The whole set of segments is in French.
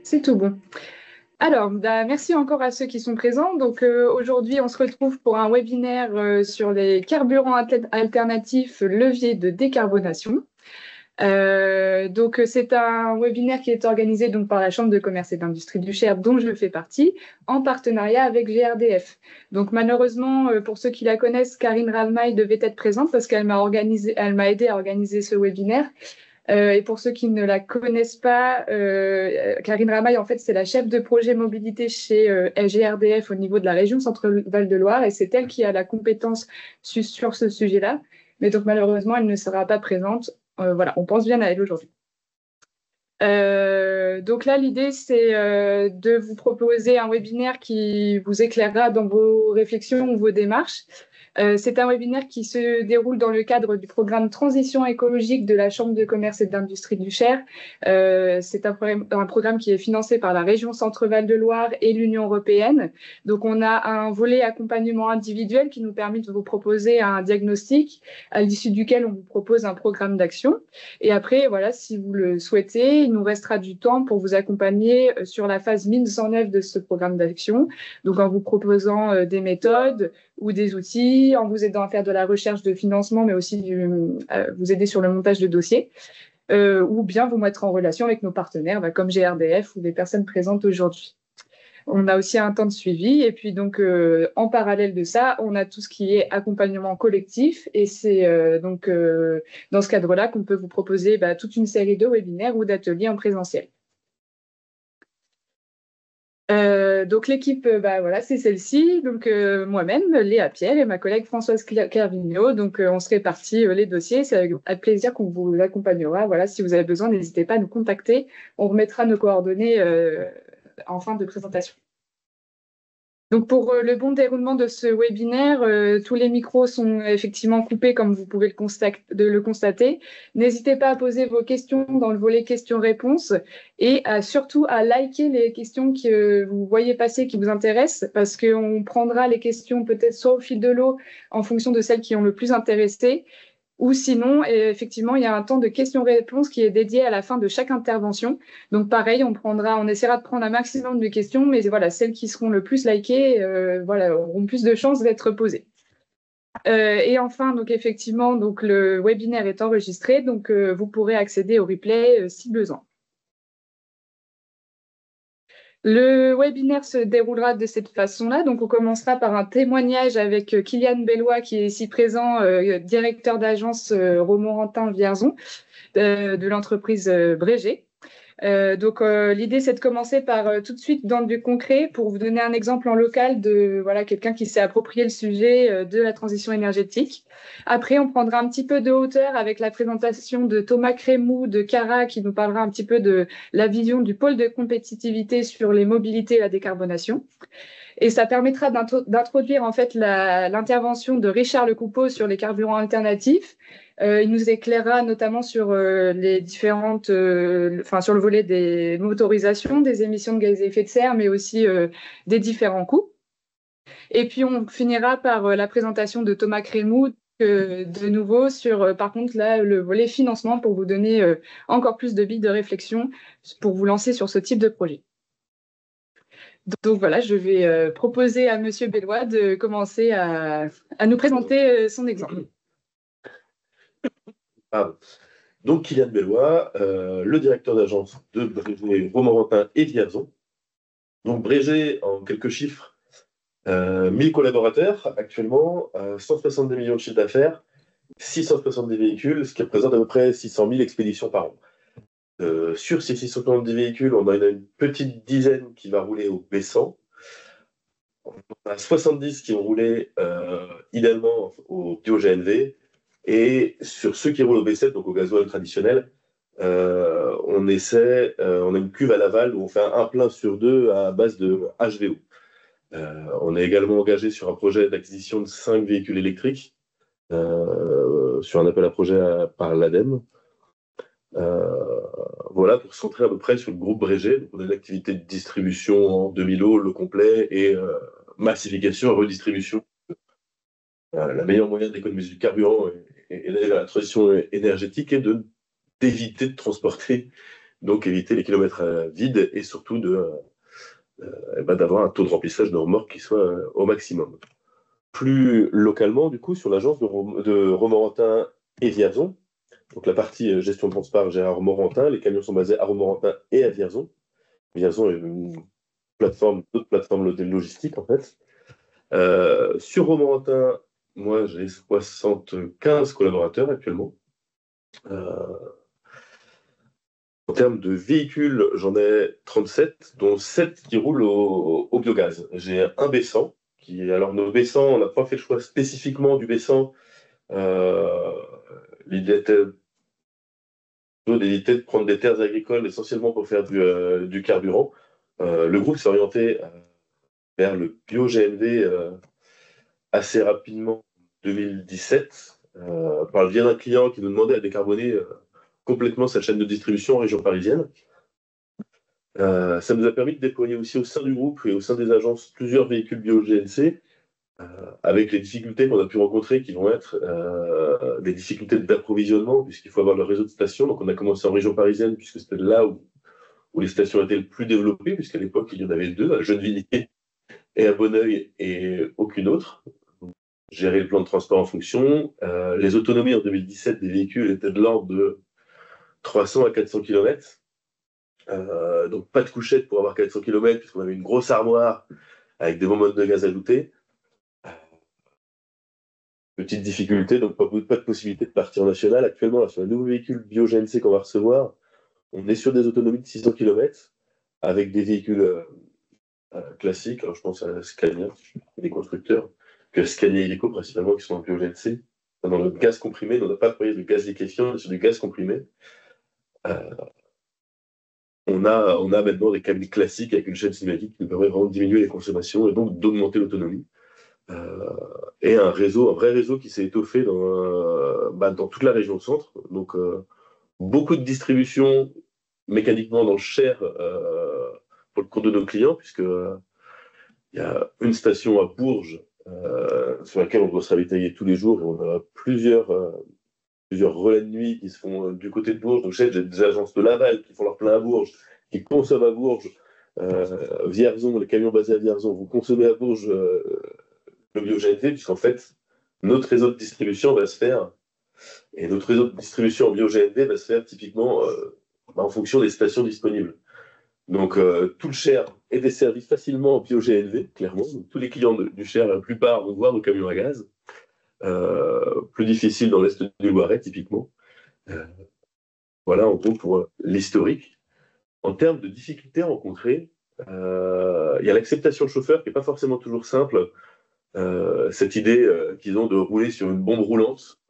C'est tout bon. Alors, merci encore à ceux qui sont présents. Donc, aujourd'hui, on se retrouve pour un webinaire sur les carburants alternatifs, leviers de décarbonation. C'est un webinaire qui est organisé donc, par la Chambre de commerce et d'industrie du Cher, dont je fais partie, en partenariat avec GRDF. Donc, malheureusement, pour ceux qui la connaissent, Karine Ravmaï devait être présente parce qu'elle m'a aidé à organiser ce webinaire. Et pour ceux qui ne la connaissent pas, Karine Ramaille, en fait, c'est la chef de projet mobilité chez GRDF au niveau de la région Centre-Val de Loire, et c'est elle qui a la compétence sur ce sujet-là. Mais donc, malheureusement, elle ne sera pas présente. Voilà, on pense bien à elle aujourd'hui. Donc là, l'idée, c'est de vous proposer un webinaire qui vous éclairera dans vos réflexions ou vos démarches. C'est un webinaire qui se déroule dans le cadre du programme Transition écologique de la Chambre de commerce et d'industrie du Cher. C'est un programme qui est financé par la région Centre-Val de Loire et l'Union européenne. Donc, on a un volet accompagnement individuel qui nous permet de vous proposer un diagnostic à l'issue duquel on vous propose un programme d'action. Et après, voilà, si vous le souhaitez, il nous restera du temps pour vous accompagner sur la phase mise en œuvre de ce programme d'action. Donc, en vous proposant des méthodes ou des outils, en vous aidant à faire de la recherche de financement, mais aussi vous aider sur le montage de dossiers, ou bien vous mettre en relation avec nos partenaires, comme GRDF ou les personnes présentes aujourd'hui. On a aussi un temps de suivi, et puis donc en parallèle de ça, on a tout ce qui est accompagnement collectif, et c'est dans ce cadre-là qu'on peut vous proposer toute une série de webinaires ou d'ateliers en présentiel. Donc l'équipe, voilà, c'est celle-ci. Donc moi-même, Léa Pierre et ma collègue Françoise Clervignot. Donc on se répartit les dossiers. C'est avec plaisir qu'on vous accompagnera. Voilà, si vous avez besoin, n'hésitez pas à nous contacter. On remettra nos coordonnées en fin de présentation. Donc pour le bon déroulement de ce webinaire, tous les micros sont effectivement coupés comme vous pouvez le constater. N'hésitez pas à poser vos questions dans le volet questions-réponses et surtout à liker les questions que vous voyez passer qui vous intéressent parce qu'on prendra les questions peut-être soit au fil de l'eau en fonction de celles qui ont le plus intéressé. Ou sinon, effectivement, il y a un temps de questions-réponses qui est dédié à la fin de chaque intervention. Donc, pareil, on essaiera de prendre un maximum de questions, mais voilà, celles qui seront le plus likées, auront plus de chances d'être posées. Et enfin, donc effectivement, donc le webinaire est enregistré, donc vous pourrez accéder au replay si besoin. Le webinaire se déroulera de cette façon-là. Donc, on commencera par un témoignage avec Kylian Bellois, qui est ici présent, directeur d'agence Romorantin-Vierzon de l'entreprise Brégé. L'idée, c'est de commencer par tout de suite dans du concret pour vous donner un exemple en local de quelqu'un qui s'est approprié le sujet de la transition énergétique. Après, on prendra un petit peu de hauteur avec la présentation de Thomas Crémou de Cara qui nous parlera un petit peu de la vision du pôle de compétitivité sur les mobilités et la décarbonation. Et ça permettra d'introduire en fait l'intervention de Richard Lecoupeau sur les carburants alternatifs. Il nous éclairera notamment sur les différentes, sur le volet des motorisations, des émissions de gaz à effet de serre, mais aussi des différents coûts. Et puis on finira par la présentation de Thomas Crémou, de nouveau sur, par contre, là, le volet financement pour vous donner encore plus de billes de réflexion pour vous lancer sur ce type de projet. Donc voilà, je vais proposer à Monsieur Bellois de commencer à nous présenter son exemple. Donc Kylian Bellois, le directeur d'agence de Brégé, Romorantin et Vierzon. Donc Brégé, en quelques chiffres, 1000 collaborateurs actuellement, 170 millions de chiffre d'affaires, 670 véhicules, ce qui représente à peu près 600 000 expéditions par an. Sur ces 670 véhicules, on en a une petite dizaine qui va rouler au B100. On a 70 qui ont roulé idéalement au bio-GNV. Et sur ceux qui roulent au B7, donc au gasoil traditionnel, on a une cuve à Laval où on fait un plein sur deux à base de HVO. On est également engagé sur un projet d'acquisition de 5 véhicules électriques sur un appel à projet par l'ADEME. Voilà, pour se centrer à peu près sur le groupe Brégé. Donc on a une activité de distribution en 2000 lots, le complet, et massification et redistribution. La meilleure moyen d'économiser du carburant et d'aller vers la transition énergétique est d'éviter de transporter donc éviter les kilomètres vides et surtout d'avoir un taux de remplissage de remorque qui soit au maximum. Plus localement, du coup, sur l'agence de Romorantin et Vierzon, donc la partie gestion de transport gère à Romorantin, les camions sont basés à Romorantin et à Vierzon. Vierzon est une d'autres plateformes logistiques en fait. Sur Romorantin, moi j'ai 75 collaborateurs actuellement. En termes de véhicules, j'en ai 37, dont 7 qui roulent au biogaz. J'ai un B100, alors nos B100, on n'a pas fait le choix spécifiquement du B100. L'idée était d'éviter de prendre des terres agricoles essentiellement pour faire du carburant. Le groupe s'est orienté vers le bio-GNV assez rapidement en 2017 par le biais d'un client qui nous demandait à décarboner complètement sa chaîne de distribution en région parisienne. Ça nous a permis de déployer aussi au sein du groupe et au sein des agences plusieurs véhicules bio-GNC avec les difficultés qu'on a pu rencontrer qui vont être des difficultés d'approvisionnement puisqu'il faut avoir le réseau de stations. Donc on a commencé en région parisienne puisque c'était là où les stations étaient le plus développées puisqu'à l'époque il y en avait deux, à Gennevilliers et à Bonneuil et aucune autre. Gérer le plan de transport en fonction. Les autonomies en 2017 des véhicules étaient de l'ordre de 300 à 400 km. Donc pas de couchette pour avoir 400 km puisqu'on avait une grosse armoire avec des bonbonnes de gaz ajoutées. Petite difficulté, donc pas de possibilité de partir en national. Actuellement, là, sur les nouveaux véhicules bio-GNC qu'on va recevoir, on est sur des autonomies de 600 km avec des véhicules classiques. Alors je pense à Scania, des constructeurs, que Scania et Iveco principalement qui sont en bio-GNC. Dans le gaz comprimé, on n'a pas de gaz liquéfiant, on est sur du gaz comprimé. On a maintenant des cabines classiques avec une chaîne cinématique qui nous permet vraiment de diminuer les consommations et donc d'augmenter l'autonomie. Et un vrai réseau qui s'est étoffé dans toute la région centre. Donc, beaucoup de distribution mécaniquement dans le Cher pour le compte de nos clients, puisque il y a une station à Bourges sur laquelle on doit se ravitailler tous les jours et on a plusieurs relais de nuit qui se font du côté de Bourges. Donc, j'ai des agences de Laval qui font leur plein à Bourges, qui consomment à Bourges. Vierzon, les camions basés à Vierzon, vous consommez à Bourges le bio-GNV, puisqu'en fait, notre réseau de distribution va se faire, et notre réseau de distribution en bio-GNV va se faire typiquement en fonction des stations disponibles. Donc, tout le Cher est desservi facilement en bio-GNV, clairement. Donc, tous les clients du Cher, la plupart, vont voir nos camions à gaz. Plus difficile dans l'Est du Loiret, typiquement. Voilà, en gros, pour l'historique. En termes de difficultés rencontrées, il y a l'acceptation de chauffeur qui n'est pas forcément toujours simple. Cette idée qu'ils ont de rouler sur une bombe roulante,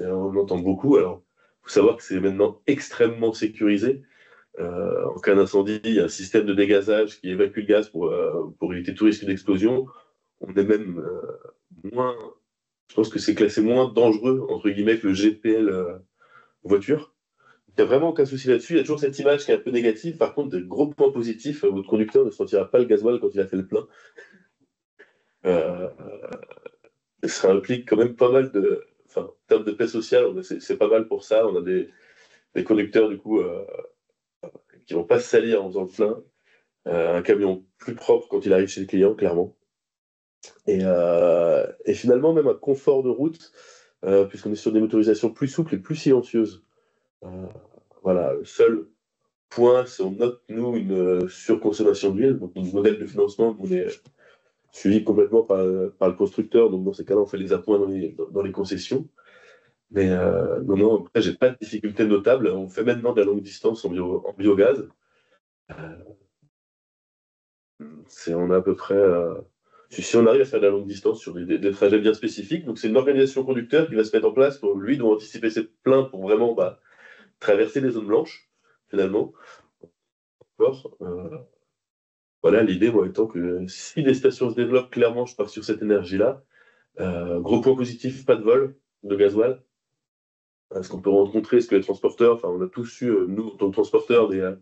on entend beaucoup. Alors, il faut savoir que c'est maintenant extrêmement sécurisé. En cas d'incendie, il y a un système de dégazage qui évacue le gaz pour éviter tout risque d'explosion. On est même moins, je pense que c'est classé moins dangereux, entre guillemets, que le GPL voiture. Il n'y a vraiment aucun souci là-dessus. Il y a toujours cette image qui est un peu négative. Par contre, des gros points positifs, votre conducteur ne sentira pas le gasoil quand il a fait le plein. Ça implique quand même pas mal en termes de paix sociale, c'est pas mal pour ça. On a des conducteurs, du coup, qui vont pas se salir en faisant le plein. Un camion plus propre quand il arrive chez le client, clairement. Et finalement, même un confort de route, puisqu'on est sur des motorisations plus souples et plus silencieuses. Voilà, le seul point, c'est on note, nous, une surconsommation d'huile. Donc, notre modèle de financement, on est suivi complètement par le constructeur. Donc, dans ces cas-là, on fait les appoints dans les concessions. Mais non, après, j'ai pas de difficulté notable. On fait maintenant de la longue distance en biogaz. On a à peu près. Si on arrive à faire de la longue distance sur des trajets bien spécifiques, donc c'est une organisation conducteur qui va se mettre en place pour lui, doit anticiper ses pleins pour vraiment traverser les zones blanches, finalement. Voilà, l'idée, moi, étant que si des stations se développent, clairement, je pars sur cette énergie-là. Gros point positif, pas de vol de gasoil. Ce qu'on peut rencontrer, c'est que les transporteurs, on a tous eu, nous, en tant que transporteurs, des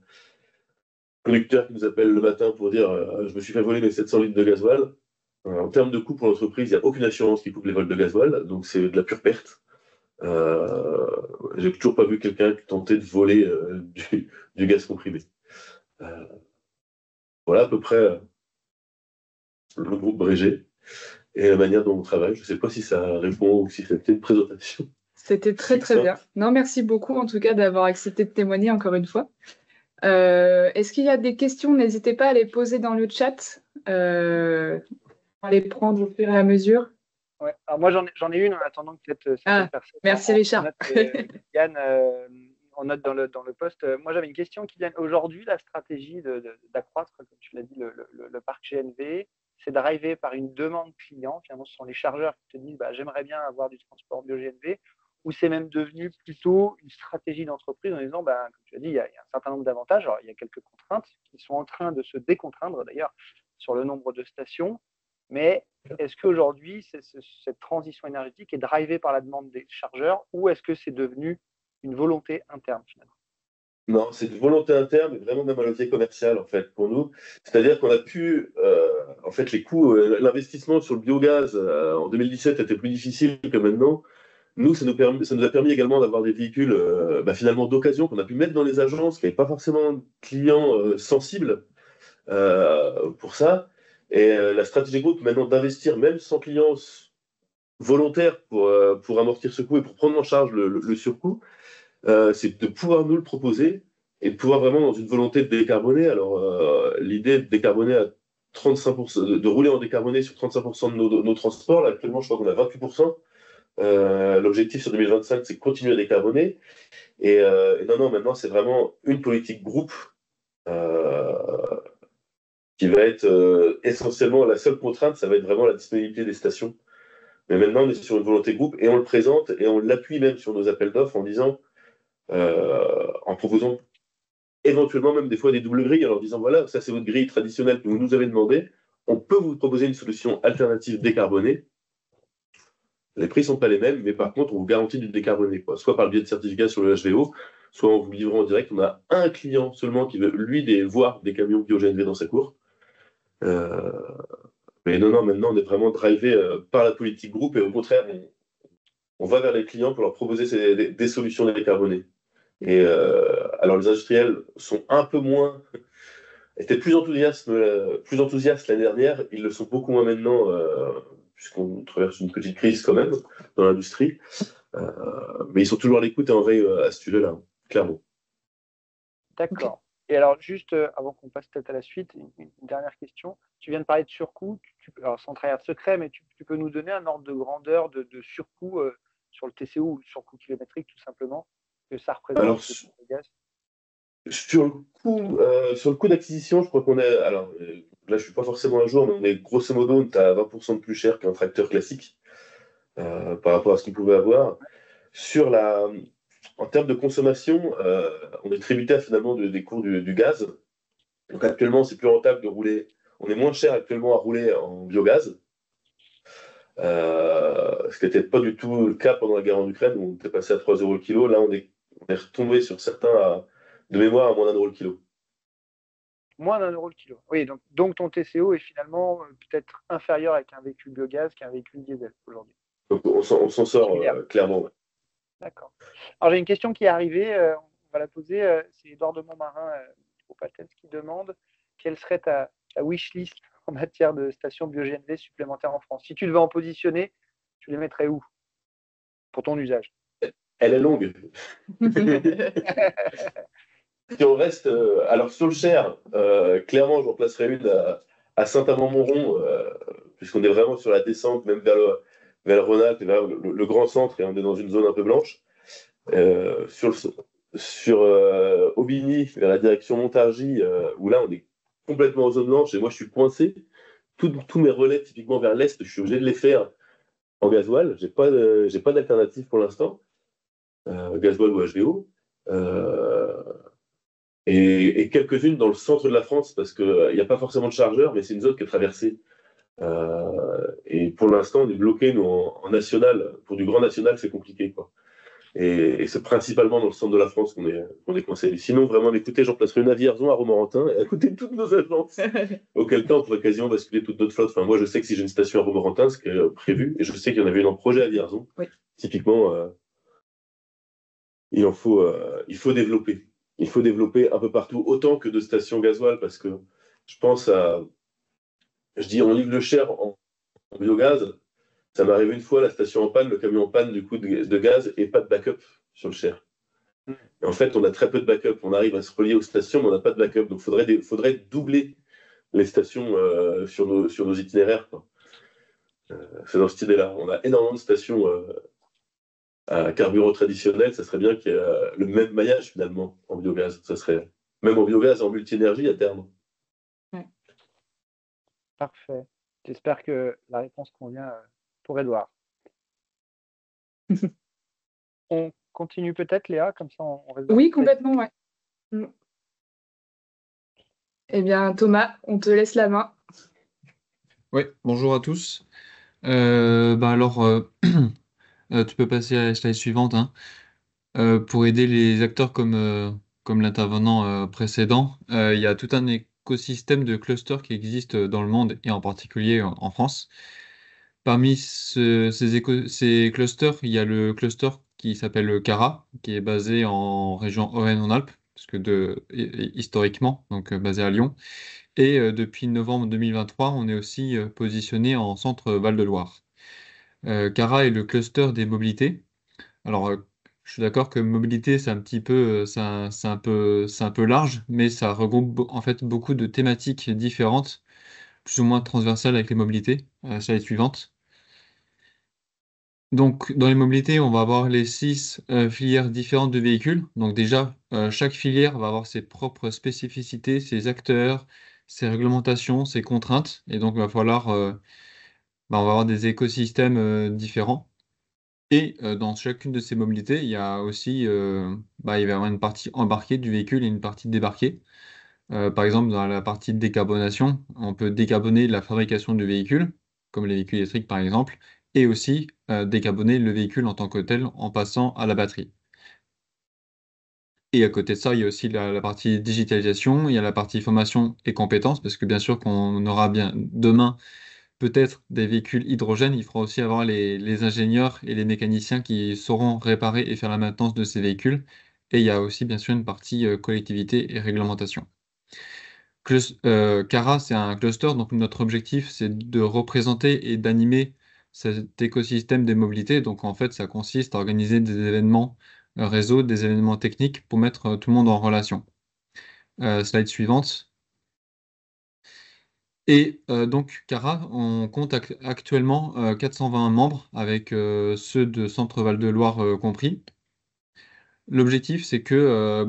conducteurs qui nous appellent le matin pour dire je me suis fait voler mes 700 litres de gasoil. En termes de coût pour l'entreprise, il n'y a aucune assurance qui coupe les vols de gasoil, donc c'est de la pure perte. J'ai toujours pas vu quelqu'un qui tentait de voler du gaz comprimé. Voilà à peu près le groupe Breger et la manière dont on travaille. Je ne sais pas si ça répond ou si c'était une présentation. C'était très très bien. Non, merci beaucoup en tout cas d'avoir accepté de témoigner encore une fois. Est-ce qu'il y a des questions? N'hésitez pas à les poser dans le chat. On va les prendre au fur et à mesure. Ouais. Alors moi j'en ai une en attendant que peut-être certaines personnes. Merci Richard. Yann, on note dans le post. Moi j'avais une question qui vient aujourd'hui. La stratégie d'accroître, comme tu l'as dit, le parc GNV, c'est d'arriver par une demande client. Finalement, ce sont les chargeurs qui te disent j'aimerais bien avoir du transport bio-GNV, ou c'est même devenu plutôt une stratégie d'entreprise en disant, comme tu as dit, il y a un certain nombre d'avantages. Alors, il y a quelques contraintes qui sont en train de se décontraindre d'ailleurs sur le nombre de stations. Mais est-ce qu'aujourd'hui, cette transition énergétique est drivée par la demande des chargeurs, ou est-ce que c'est devenu une volonté interne finalement? Non, c'est une volonté interne, mais vraiment même un levier commercial en fait pour nous. C'est-à-dire qu'on a pu, en fait, les coûts, l'investissement sur le biogaz en 2017 était plus difficile que maintenant. Nous, ça nous a permis également d'avoir des véhicules finalement d'occasion qu'on a pu mettre dans les agences, qui n'avaient pas forcément de clients sensibles pour ça. Et la stratégie groupe maintenant d'investir même sans clients volontaires pour amortir ce coût et pour prendre en charge le surcoût, c'est de pouvoir nous le proposer et de pouvoir vraiment dans une volonté de décarboner. Alors l'idée de décarboner à 35%, de rouler en décarboné sur 35% de nos transports, là actuellement je crois qu'on a 28%. L'objectif sur 2025, c'est de continuer à décarboner. Et non, maintenant, c'est vraiment une politique groupe qui va être essentiellement la seule contrainte, ça va être vraiment la disponibilité des stations. Mais maintenant, on est sur une volonté groupe et on le présente et on l'appuie même sur nos appels d'offres en disant, en proposant éventuellement même des fois des doubles grilles, en leur disant voilà, ça c'est votre grille traditionnelle que vous nous avez demandé, on peut vous proposer une solution alternative décarbonée. Les prix ne sont pas les mêmes, mais par contre, on vous garantit du décarboné, quoi. Soit par le biais de certificats sur le HVO, soit en vous livrant en direct. On a un client seulement qui veut, lui, voir des camions bio-GNV dans sa cour. Mais non, maintenant, on est vraiment drivé par la politique groupe et au contraire, on va vers les clients pour leur proposer des solutions décarbonées. Et alors, les industriels sont un peu moins, étaient plus enthousiastes l'année dernière, ils le sont beaucoup moins maintenant, puisqu'on traverse une petite crise quand même dans l'industrie. Mais ils sont toujours à l'écoute et en veille à ce sujet-là, clairement. D'accord. Et alors, juste avant qu'on passe peut-être à la suite, une dernière question. Tu viens de parler de surcoût. Alors, sans trahir de secret, mais tu peux nous donner un ordre de grandeur de surcoût sur le TCO ou le surcoût kilométrique, tout simplement, que ça représente alors, le gaz? Sur le coût d'acquisition, je crois qu'on est. Alors, là, je ne suis pas forcément à jour, mais on est grosso modo, on est à 20% de plus cher qu'un tracteur classique par rapport à ce qu'on pouvait avoir. En termes de consommation, on est tributaire finalement des cours du gaz. Donc actuellement, c'est plus rentable de rouler. On est moins cher actuellement à rouler en biogaz. Ce qui n'était pas du tout le cas pendant la guerre en Ukraine, où on était passé à 3 € le kilo. Là, on est retombé sur certains de mémoire à moins d'1 € le kilo. Moins d'1 € le kilo. Oui, donc ton TCO est finalement peut-être inférieur avec un véhicule biogaz qu'un véhicule diesel aujourd'hui. Donc on s'en sort clairement. Ouais. D'accord. Alors j'ai une question qui est arrivée, on va la poser. C'est Edouard de Montmarin au Patens qui demande quelle serait ta wishlist en matière de stations bio-GNV supplémentaires en France. Si tu devais en positionner, tu les mettrais où pour ton usage? Elle est longue. Si on reste, alors sur le Cher, clairement, j'en placerai une à Saint-Amand-Montrond, puisqu'on est vraiment sur la descente, même vers le Rhône-Alpes, vers le grand centre, et on est dans une zone un peu blanche. Sur Aubigny, vers la direction Montargis, où là, on est complètement en zone blanche, et moi, je suis coincé. Tous mes relais, typiquement vers l'Est, je suis obligé de les faire en gasoil. J'ai pas d'alternative pour l'instant, gasoil ou HVO. Et quelques-unes dans le centre de la France, parce qu'il n'y a pas forcément de chargeurs, mais c'est une zone qui est traversée. Et pour l'instant, on est bloqué, nous, en national. Pour du grand national, c'est compliqué, quoi. Et c'est principalement dans le centre de la France qu'on est coincé. Sinon, vraiment, écoutez, j'en placerai une à Vierzon, à Romorantin, et à côté de toutes nos agences. Auquel cas, on pourrait quasiment basculer toute notre flotte. Enfin, moi, je sais que si j'ai une station à Romorantin, ce qui est prévu, et je sais qu'il y en avait une en projet à Vierzon, oui. Typiquement, il faut développer. Il faut développer un peu partout, autant que de stations gasoil, parce que je pense je dis, on livre le Cher en biogaz. Ça m'est arrivé une fois, la station en panne, le camion en panne du coup de gaz et pas de backup sur le Cher. Et en fait, on a très peu de backup. On arrive à se relier aux stations, mais on n'a pas de backup. Donc, faudrait doubler les stations sur nos itinéraires, quoi. C'est dans cette idée-là. On a énormément de stations à carburant traditionnel. Ça serait bien qu'il y ait le même maillage finalement en biogaz. Ça serait même en biogaz et en multi-énergie à terme. Ouais. Parfait. J'espère que la réponse convient pour Edouard. On continue peut-être, Léa, comme ça on reste dans Oui, le- complètement, ouais. Eh bien, Thomas, on te laisse la main. Oui, bonjour à tous. Alors, tu peux passer à la slide suivante, hein. Pour aider les acteurs comme l'intervenant précédent, il y a tout un écosystème de clusters qui existe dans le monde et en particulier en France. Parmi ces clusters, il y a le cluster qui s'appelle le CARA, qui est basé en région Auvergne-Rhône-Alpes, parce que historiquement, donc basé à Lyon. Et depuis novembre 2023, on est aussi positionné en centre Val-de-Loire. CARA est le cluster des mobilités. Alors, je suis d'accord que mobilité, c'est un petit peu, c'est un peu large, mais ça regroupe en fait beaucoup de thématiques différentes, plus ou moins transversales avec les mobilités. Slide suivante. Donc, dans les mobilités, on va avoir les 6 filières différentes de véhicules. Donc déjà, chaque filière va avoir ses propres spécificités, ses acteurs, ses réglementations, ses contraintes. Et donc, il va falloir, on va avoir des écosystèmes différents. Et dans chacune de ces mobilités, il y a aussi, il va y avoir une partie embarquée du véhicule et une partie débarquée. Par exemple, dans la partie de décarbonation, on peut décarboner la fabrication du véhicule, comme les véhicules électriques par exemple, et aussi décarboner le véhicule en tant que tel en passant à la batterie. Et à côté de ça, il y a aussi la partie digitalisation, il y a la partie formation et compétences, parce que bien sûr qu'on aura bien demain peut-être des véhicules hydrogène, il faudra aussi avoir les ingénieurs et les mécaniciens qui sauront réparer et faire la maintenance de ces véhicules. Et il y a aussi bien sûr une partie collectivité et réglementation. CARA, c'est un cluster, donc notre objectif, c'est de représenter et d'animer cet écosystème des mobilités. Donc en fait, ça consiste à organiser des événements réseau, des événements techniques pour mettre tout le monde en relation. Slide suivante. Et donc, CARA, on compte actuellement 420 membres, avec ceux de Centre Val-de-Loire compris. L'objectif, c'est que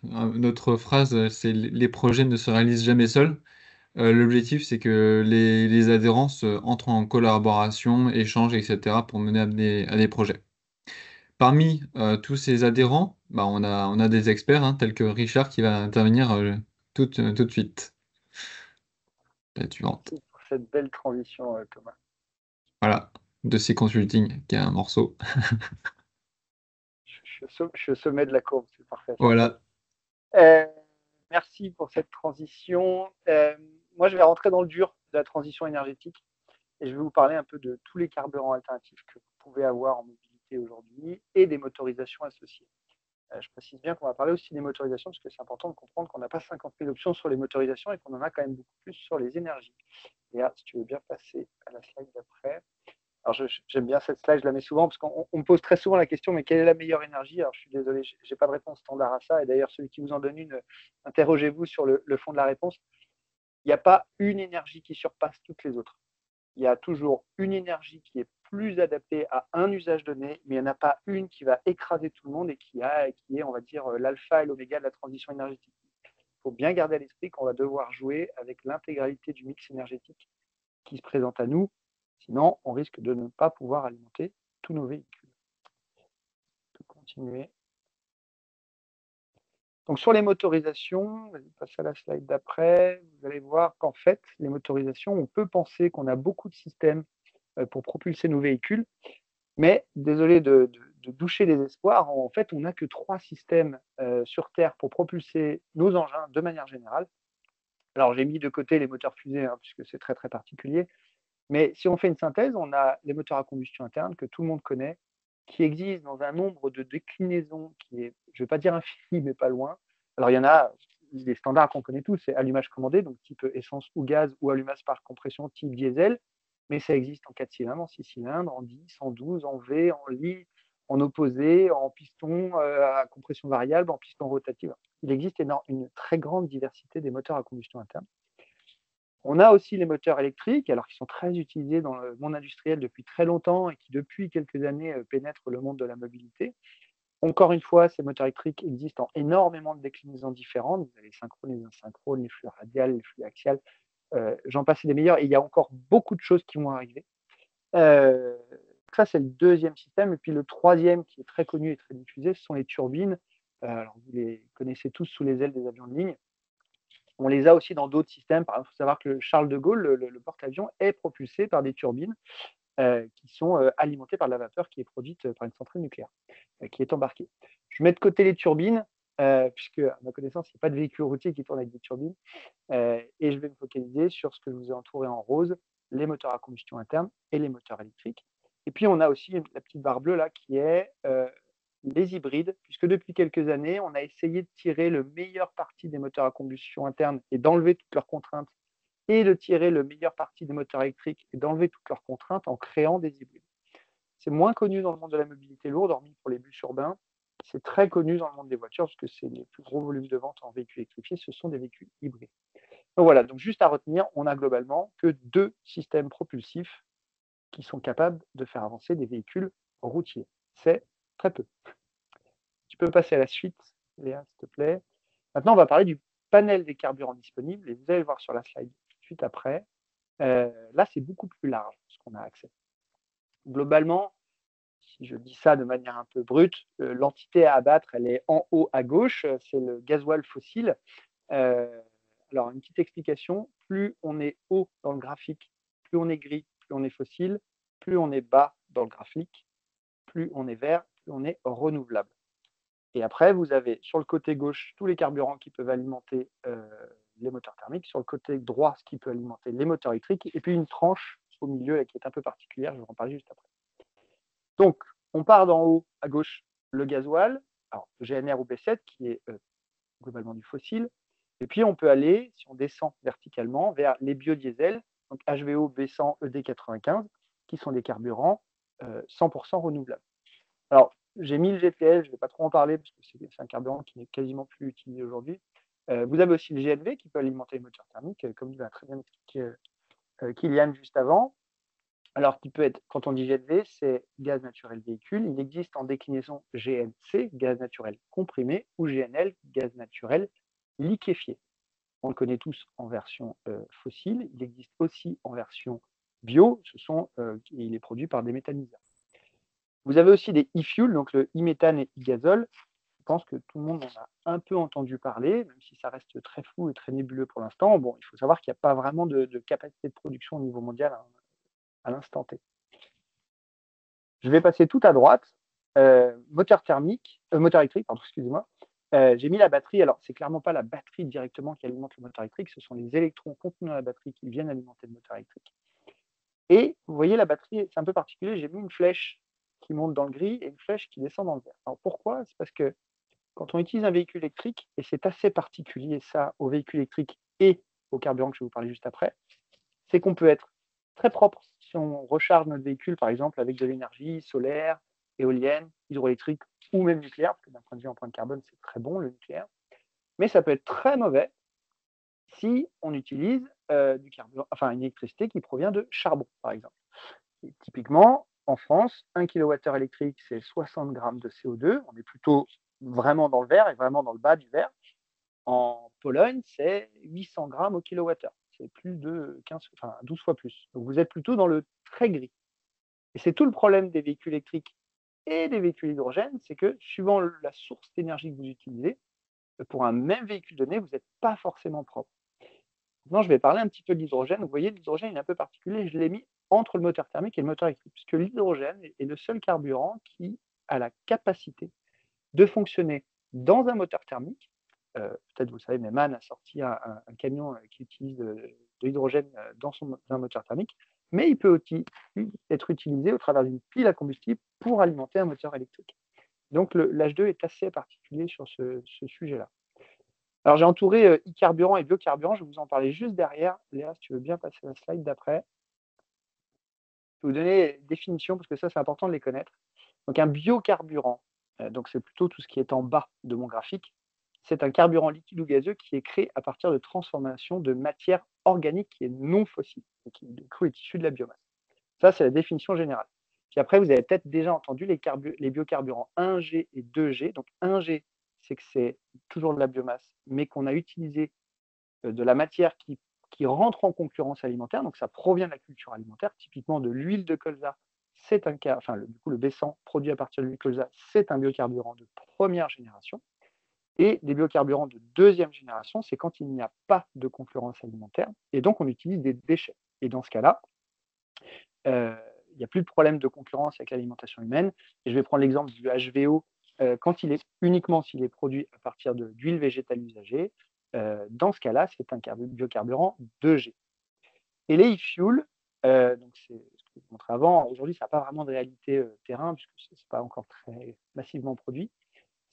notre phrase, c'est les projets ne se réalisent jamais seuls. L'objectif, c'est que les adhérents entrent en collaboration, échangent, etc. pour mener à des projets. Parmi tous ces adhérents, on a des experts, hein, tels que Richard qui va intervenir tout de suite. La suivante. Merci pour cette belle transition, Thomas. Voilà, de ces consulting, qui est un morceau. Je suis au sommet de la courbe, c'est parfait. Voilà. Merci pour cette transition. Moi, je vais rentrer dans le dur de la transition énergétique et je vais vous parler un peu de tous les carburants alternatifs que vous pouvez avoir en mobilité aujourd'hui et des motorisations associées. Je précise bien qu'on va parler aussi des motorisations parce que c'est important de comprendre qu'on n'a pas 50 000 options sur les motorisations et qu'on en a quand même beaucoup plus sur les énergies. Et là, si tu veux bien passer à la slide d'après. Alors, j'aime bien cette slide, je la mets souvent parce qu'on me pose très souvent la question, mais quelle est la meilleure énergie? Alors, je suis désolé, je n'ai pas de réponse standard à ça. Et d'ailleurs, celui qui vous en donne une, interrogez-vous sur le fond de la réponse. Il n'y a pas une énergie qui surpasse toutes les autres. Il y a toujours une énergie qui est plus adaptée à un usage donné, mais il n'y en a pas une qui va écraser tout le monde et qui est, on va dire, l'alpha et l'oméga de la transition énergétique. Il faut bien garder à l'esprit qu'on va devoir jouer avec l'intégralité du mix énergétique qui se présente à nous. Sinon, on risque de ne pas pouvoir alimenter tous nos véhicules. On peut continuer. Donc sur les motorisations, vas-y, passe à la slide d'après, vous allez voir qu'en fait, les motorisations, on peut penser qu'on a beaucoup de systèmes pour propulser nos véhicules, mais désolé de doucher les espoirs, en fait, on n'a que 3 systèmes sur Terre pour propulser nos engins de manière générale. Alors j'ai mis de côté les moteurs fusées, hein, puisque c'est très très particulier, mais si on fait une synthèse, on a les moteurs à combustion interne que tout le monde connaît, qui existe dans un nombre de déclinaisons qui est, je ne vais pas dire infini, mais pas loin. Alors, il y en a des standards qu'on connaît tous, c'est allumage commandé, donc type essence ou gaz, ou allumage par compression type diesel, mais ça existe en 4 cylindres, en 6 cylindres, en 10, en 12, en V, en Li, en opposé, en piston à compression variable, en piston rotatif. Il existe une très grande diversité des moteurs à combustion interne. On a aussi les moteurs électriques, alors qui sont très utilisés dans le monde industriel depuis très longtemps et qui, depuis quelques années, pénètrent le monde de la mobilité. Encore une fois, ces moteurs électriques existent en énormément de déclinaisons différentes. Vous avez les synchrones, les asynchrones, les flux radiales, les flux axiales. J'en passe des meilleurs et il y a encore beaucoup de choses qui vont arriver. Ça, c'est le deuxième système. Et puis le troisième, qui est très connu et très diffusé, ce sont les turbines. Alors, vous les connaissez tous sous les ailes des avions de ligne. On les a aussi dans d'autres systèmes. Par exemple, il faut savoir que le Charles de Gaulle, le porte-avions, est propulsé par des turbines qui sont alimentées par de la vapeur qui est produite par une centrale nucléaire, qui est embarquée. Je mets de côté les turbines, puisque, à ma connaissance, il n'y a pas de véhicule routier qui tourne avec des turbines. Et je vais me focaliser sur ce que je vous ai entouré en rose, les moteurs à combustion interne et les moteurs électriques. Et puis, on a aussi la petite barre bleue là qui est les hybrides, puisque depuis quelques années, on a essayé de tirer le meilleur parti des moteurs à combustion interne et d'enlever toutes leurs contraintes, et de tirer le meilleur parti des moteurs électriques et d'enlever toutes leurs contraintes en créant des hybrides. C'est moins connu dans le monde de la mobilité lourde, hormis pour les bus urbains. C'est très connu dans le monde des voitures, parce que c'est les plus gros volumes de vente en véhicules électrifiés, ce sont des véhicules hybrides. Donc voilà, donc juste à retenir, on a globalement que 2 systèmes propulsifs qui sont capables de faire avancer des véhicules routiers. C'est très peu. Tu peux passer à la suite, Léa, s'il te plaît. Maintenant, on va parler du panel des carburants disponibles, et vous allez le voir sur la slide tout de suite après. Là, c'est beaucoup plus large ce qu'on a accès. Globalement, si je dis ça de manière un peu brute, l'entité à abattre, elle est en haut à gauche, c'est le gasoil fossile. Alors, une petite explication, plus on est haut dans le graphique, plus on est gris, plus on est fossile, plus on est bas dans le graphique, plus on est vert, plus on est renouvelable. Et après, vous avez sur le côté gauche tous les carburants qui peuvent alimenter les moteurs thermiques, sur le côté droit ce qui peut alimenter les moteurs électriques, et puis une tranche au milieu qui est un peu particulière, je vais en parler juste après. Donc, on part d'en haut à gauche, le gasoil, alors GNR ou B7 qui est globalement du fossile, et puis on peut aller, si on descend verticalement, vers les biodiesels, donc HVO, B100, ED95, qui sont des carburants 100% renouvelables. Alors, j'ai mis le GTL, je ne vais pas trop en parler parce que c'est un carburant qui n'est quasiment plus utilisé aujourd'hui. Vous avez aussi le GNV qui peut alimenter les moteurs thermiques, comme l'a très bien expliqué Kylian juste avant. Alors, qui peut être, quand on dit GNV, c'est gaz naturel véhicule. Il existe en déclinaison GNC, gaz naturel comprimé, ou GNL, gaz naturel liquéfié. On le connaît tous en version fossile. Il existe aussi en version bio. Il est produit par des méthaniseurs. Vous avez aussi des e-fuels, donc le e-méthane et e-gazole. Je pense que tout le monde en a un peu entendu parler, même si ça reste très flou et très nébuleux pour l'instant. Bon, il faut savoir qu'il n'y a pas vraiment de capacité de production au niveau mondial à l'instant T. Je vais passer tout à droite. Moteur électrique, pardon, excusez-moi. J'ai mis la batterie. Alors, c'est clairement pas la batterie directement qui alimente le moteur électrique. Ce sont les électrons contenus dans la batterie qui viennent alimenter le moteur électrique. Et vous voyez, la batterie, c'est un peu particulier. J'ai mis une flèche qui monte dans le gris et une flèche qui descend dans le vert. Alors, pourquoi? C'est parce que quand on utilise un véhicule électrique, et c'est assez particulier ça au véhicule électrique et au carburant que je vais vous parler juste après, c'est qu'on peut être très propre si on recharge notre véhicule, par exemple, avec de l'énergie solaire, éolienne, hydroélectrique ou même nucléaire, parce que d'un point de vue empreinte carbone, c'est très bon le nucléaire. Mais ça peut être très mauvais si on utilise du carburant, enfin une électricité qui provient de charbon, par exemple. Et typiquement, en France, 1 kWh électrique, c'est 60 grammes de CO2. On est plutôt vraiment dans le vert et vraiment dans le bas du vert. En Pologne, c'est 800 grammes au kilowattheure. C'est plus de 12 fois plus. Donc vous êtes plutôt dans le très gris. Et c'est tout le problème des véhicules électriques et des véhicules hydrogène, c'est que suivant la source d'énergie que vous utilisez, pour un même véhicule donné, vous n'êtes pas forcément propre. Maintenant, je vais parler un petit peu de l'hydrogène. Vous voyez, l'hydrogène est un peu particulier. Je l'ai mis entre le moteur thermique et le moteur électrique, puisque l'hydrogène est le seul carburant qui a la capacité de fonctionner dans un moteur thermique. Peut-être vous savez, mais MAN a sorti un camion qui utilise de l'hydrogène dans un moteur thermique, mais il peut aussi être utilisé au travers d'une pile à combustible pour alimenter un moteur électrique. Donc l'H2 est assez particulier sur ce sujet-là. Alors j'ai entouré e-carburant et biocarburant, je vais vous en parler juste derrière. Léa, si tu veux bien passer la slide d'après. Je vais vous donner une définition parce que ça c'est important de les connaître. Donc un biocarburant, donc c'est plutôt tout ce qui est en bas de mon graphique, c'est un carburant liquide ou gazeux qui est créé à partir de transformation de matière organique qui est non fossile, et qui du coup est issue de la biomasse. Ça c'est la définition générale. Puis après, vous avez peut-être déjà entendu les biocarburants 1G et 2G. Donc 1G, c'est que c'est toujours de la biomasse, mais qu'on a utilisé de la matière qui rentre en concurrence alimentaire. Donc ça provient de la culture alimentaire, typiquement de l'huile de colza. C'est un cas, enfin du coup le B100 produit à partir de l'huile de colza, c'est un biocarburant de première génération. Et les biocarburants de deuxième génération, c'est quand il n'y a pas de concurrence alimentaire, et donc on utilise des déchets. Et dans ce cas-là, il n'y a plus de problème de concurrence avec l'alimentation humaine. Et je vais prendre l'exemple du HVO, uniquement s'il est produit à partir d'huile végétale usagée. Dans ce cas-là, c'est un biocarburant 2G. Et les e-fuels, donc c'est ce que je vous montrais avant, aujourd'hui, ça n'a pas vraiment de réalité terrain, puisque ce n'est pas encore très massivement produit.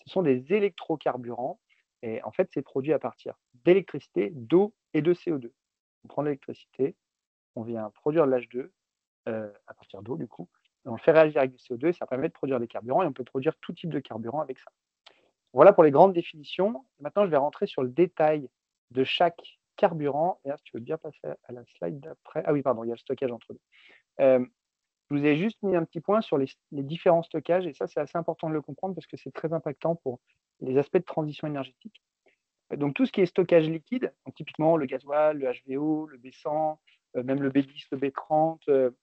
Ce sont des électrocarburants, et en fait, c'est produit à partir d'électricité, d'eau et de CO2. On prend l'électricité, on vient produire de l'H2 à partir d'eau, du coup, et on le fait réagir avec du CO2, et ça permet de produire des carburants, et on peut produire tout type de carburant avec ça. Voilà pour les grandes définitions. Maintenant, je vais rentrer sur le détail de chaque carburant. Et là, si tu veux bien passer à la slide d'après. Ah oui, pardon, il y a le stockage entre deux. Je vous ai juste mis un petit point sur les différents stockages, et ça, c'est assez important de le comprendre parce que c'est très impactant pour les aspects de transition énergétique. Donc, tout ce qui est stockage liquide, donc typiquement le gasoil, le HVO, le B100, même le B10, le B30,